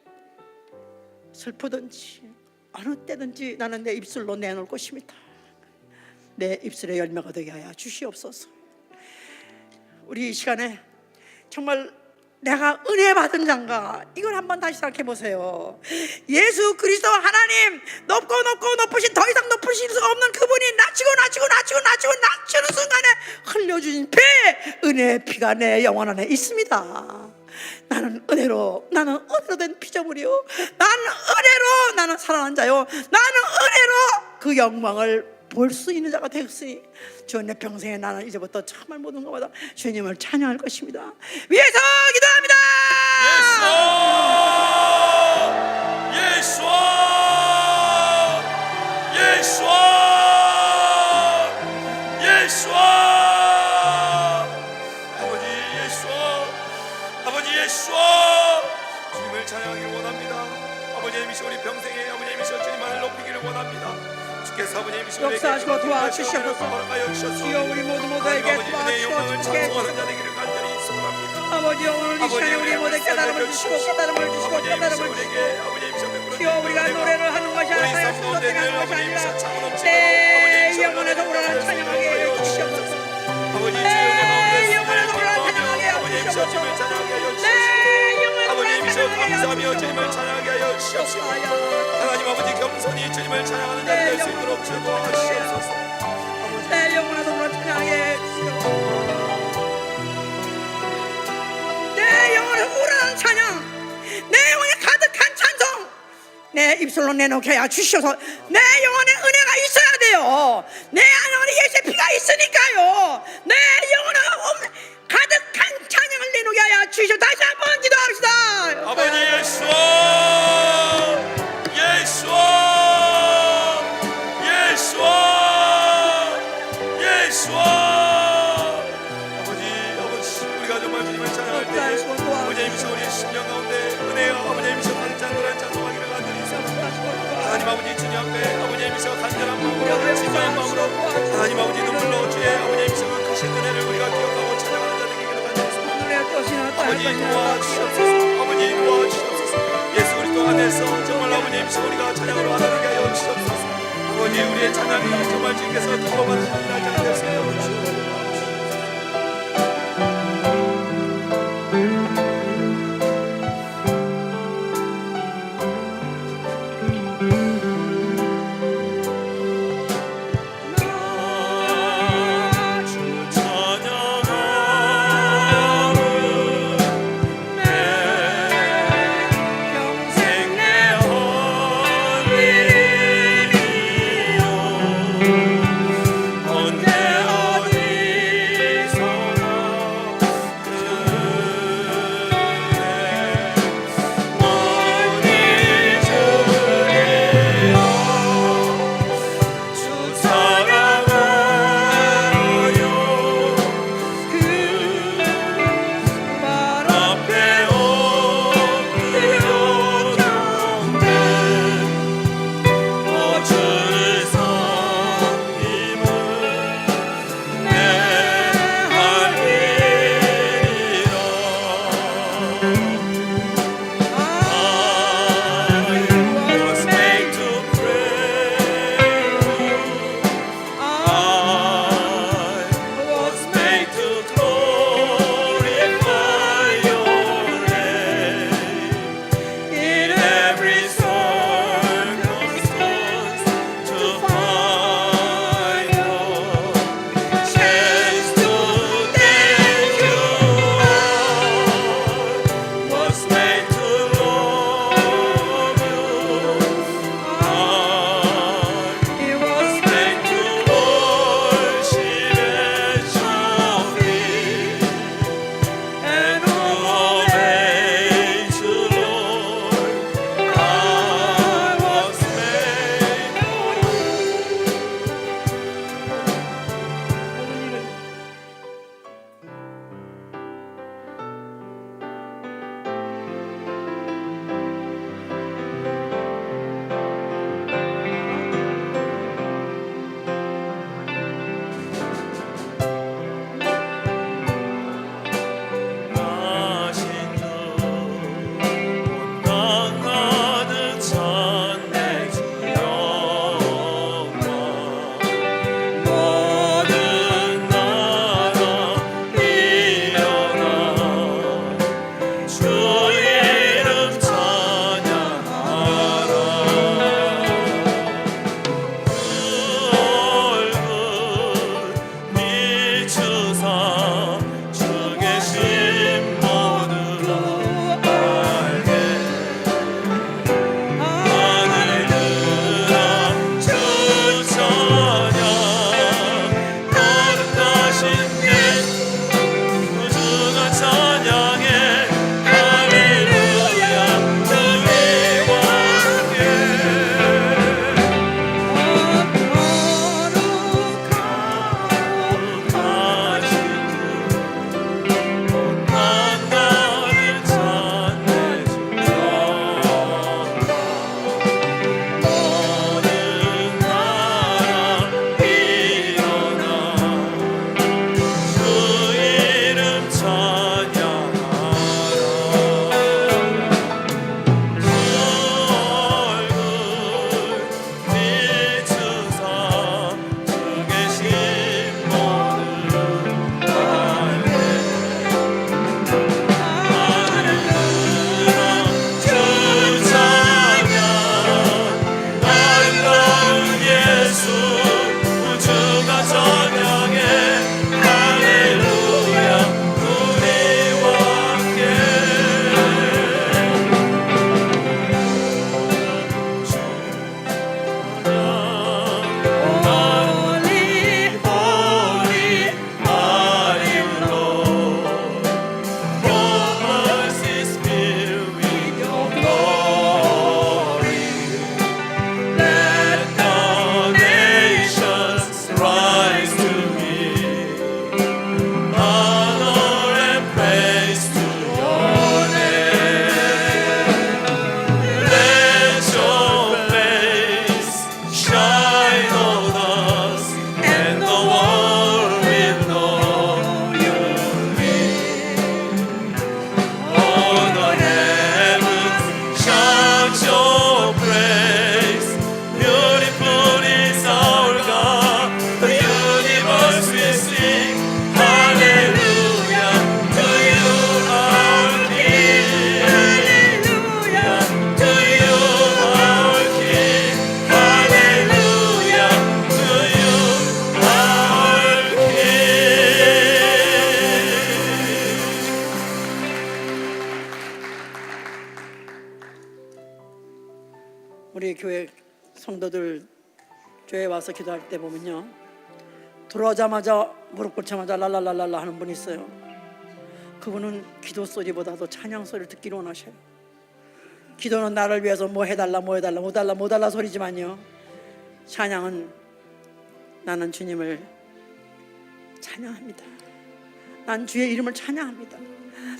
[SPEAKER 1] 슬프든지 어느 때든지 나는 내 입술로 내놓을 것입니다. 내 입술의 열매가 되게 하여 주시옵소서. 우리 이 시간에 정말 내가 은혜 받은 자인가, 이걸 한번 다시 생각해 보세요. 예수 그리스도 하나님 높고 높으신 더 이상 높으실 수가 없는 그분이 낮추는 순간에 흘려주신 피, 은혜의 피가 내 영혼 안에 있습니다. 나는 은혜로 된 피조물이요, 나는 살아난 자요, 나는 은혜로 그 영광을 볼 수 있는 자가 되었으니 주여, 내 평생에 나는 이제부터 참을 모든 것마다 주님을 찬양할 것입니다. 위에서 기도합니다.
[SPEAKER 2] 예수와 주님을 찬양하기를 원합니다. 아버지님이시 우리 평생에 아버지님이시 주님만을 높이기를 원합니다. 주께서 아버지님이시
[SPEAKER 1] 역사하시고 도와주시옵소서. 주여 우리 모두에게 도와주시고 주께 아버지 오늘 이 시간에 우리 모두 깨달음을 주시고 깨달음을 주시고 깨달음을 주시고 주여 우리가 노래를 하는 것이 아니라 수도하는 것이 아니라 내 영혼에서 우러나는 찬양하게 해 주시옵소서. 내 영혼에서 우러나는 찬양하게 해 주시옵소서. 내 영혼에서
[SPEAKER 2] 감사하며 주님을 찬양하게 하여 주시옵소서. 하나님 아버지 겸손히 주님을 찬양하는 자들 될 수 있도록 주도하시옵소서.
[SPEAKER 1] 내 영혼에서 우러나는 찬양하게 해 주시옵소서. 내 영혼에서 우러나는 찬양, 내 영혼에 가득한 찬송 내 입술로 내놓게 하여 주시옵소서. 내 영혼에 은혜가 있어야 돼요. 내 영혼에 예수의 피가 있으니까요. 내 영혼에 가득한 찬양을 내놓게 하여 주시옵소서. 다시 한번 기도합시다.
[SPEAKER 2] 아버지 예수와 예수와 예수와 예수와 아버지 우리가 정말 주님을 찬양할 때 아버지님이시 우리 심령 가운데 은혜와 아버지님이시 간절한 찬송하기를 간절히 소원합니다. 하나님 아버지 주님 앞에 아버지님이시 간절한 마음으로 진정한 마음으로 하나님 아버지 눈물로 주의 아버지님이시 그 크신 은혜를 우리가 기억하고 찬양하는 자들에게 간절히 소원합니다. 아버지 도와주시옵소서. 아버지 도와주시옵소서. 예수 그리스도 안에서 정말 아버지님이시 우리가 찬양으로 하나님께 하여 주시옵소서. 아버지 우리의 찬양이 정말 주님께서 기뻐받으시는 날짜가 될 수 있도록 주시옵소서.
[SPEAKER 3] 언제 어디
[SPEAKER 1] 우리 교회 성도들 교회에 와서 기도할 때 보면요, 들어오자마자 무릎 꿇자마자 랄랄랄랄라 하는 분이 있어요. 그분은 기도 소리보다도 찬양 소리를 듣기를 원하셔요. 기도는 나를 위해서 뭐 해달라 뭐 해달라 뭐 달라 뭐 달라 소리지만요, 찬양은 나는 주님을 찬양합니다. 난 주의 이름을 찬양합니다.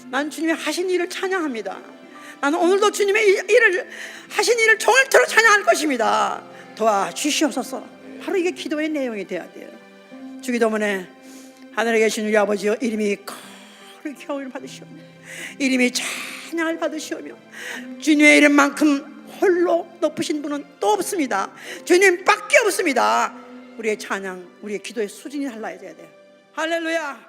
[SPEAKER 1] 난 주님의 하신 일을 찬양합니다. 나는 오늘도 주님의 일을 하신 일을 종일토록 찬양할 것입니다. 도와주시옵소서. 바로 이게 기도의 내용이 돼야 돼요. 주기도문에 하늘에 계신 우리 아버지여, 이름이 거룩히 여김을 받으시오며 이름이 찬양을 받으시오며, 주님의 이름만큼 홀로 높으신 분은 또 없습니다. 주님밖에 없습니다. 우리의 찬양, 우리의 기도의 수준이 달라야 돼요. 할렐루야.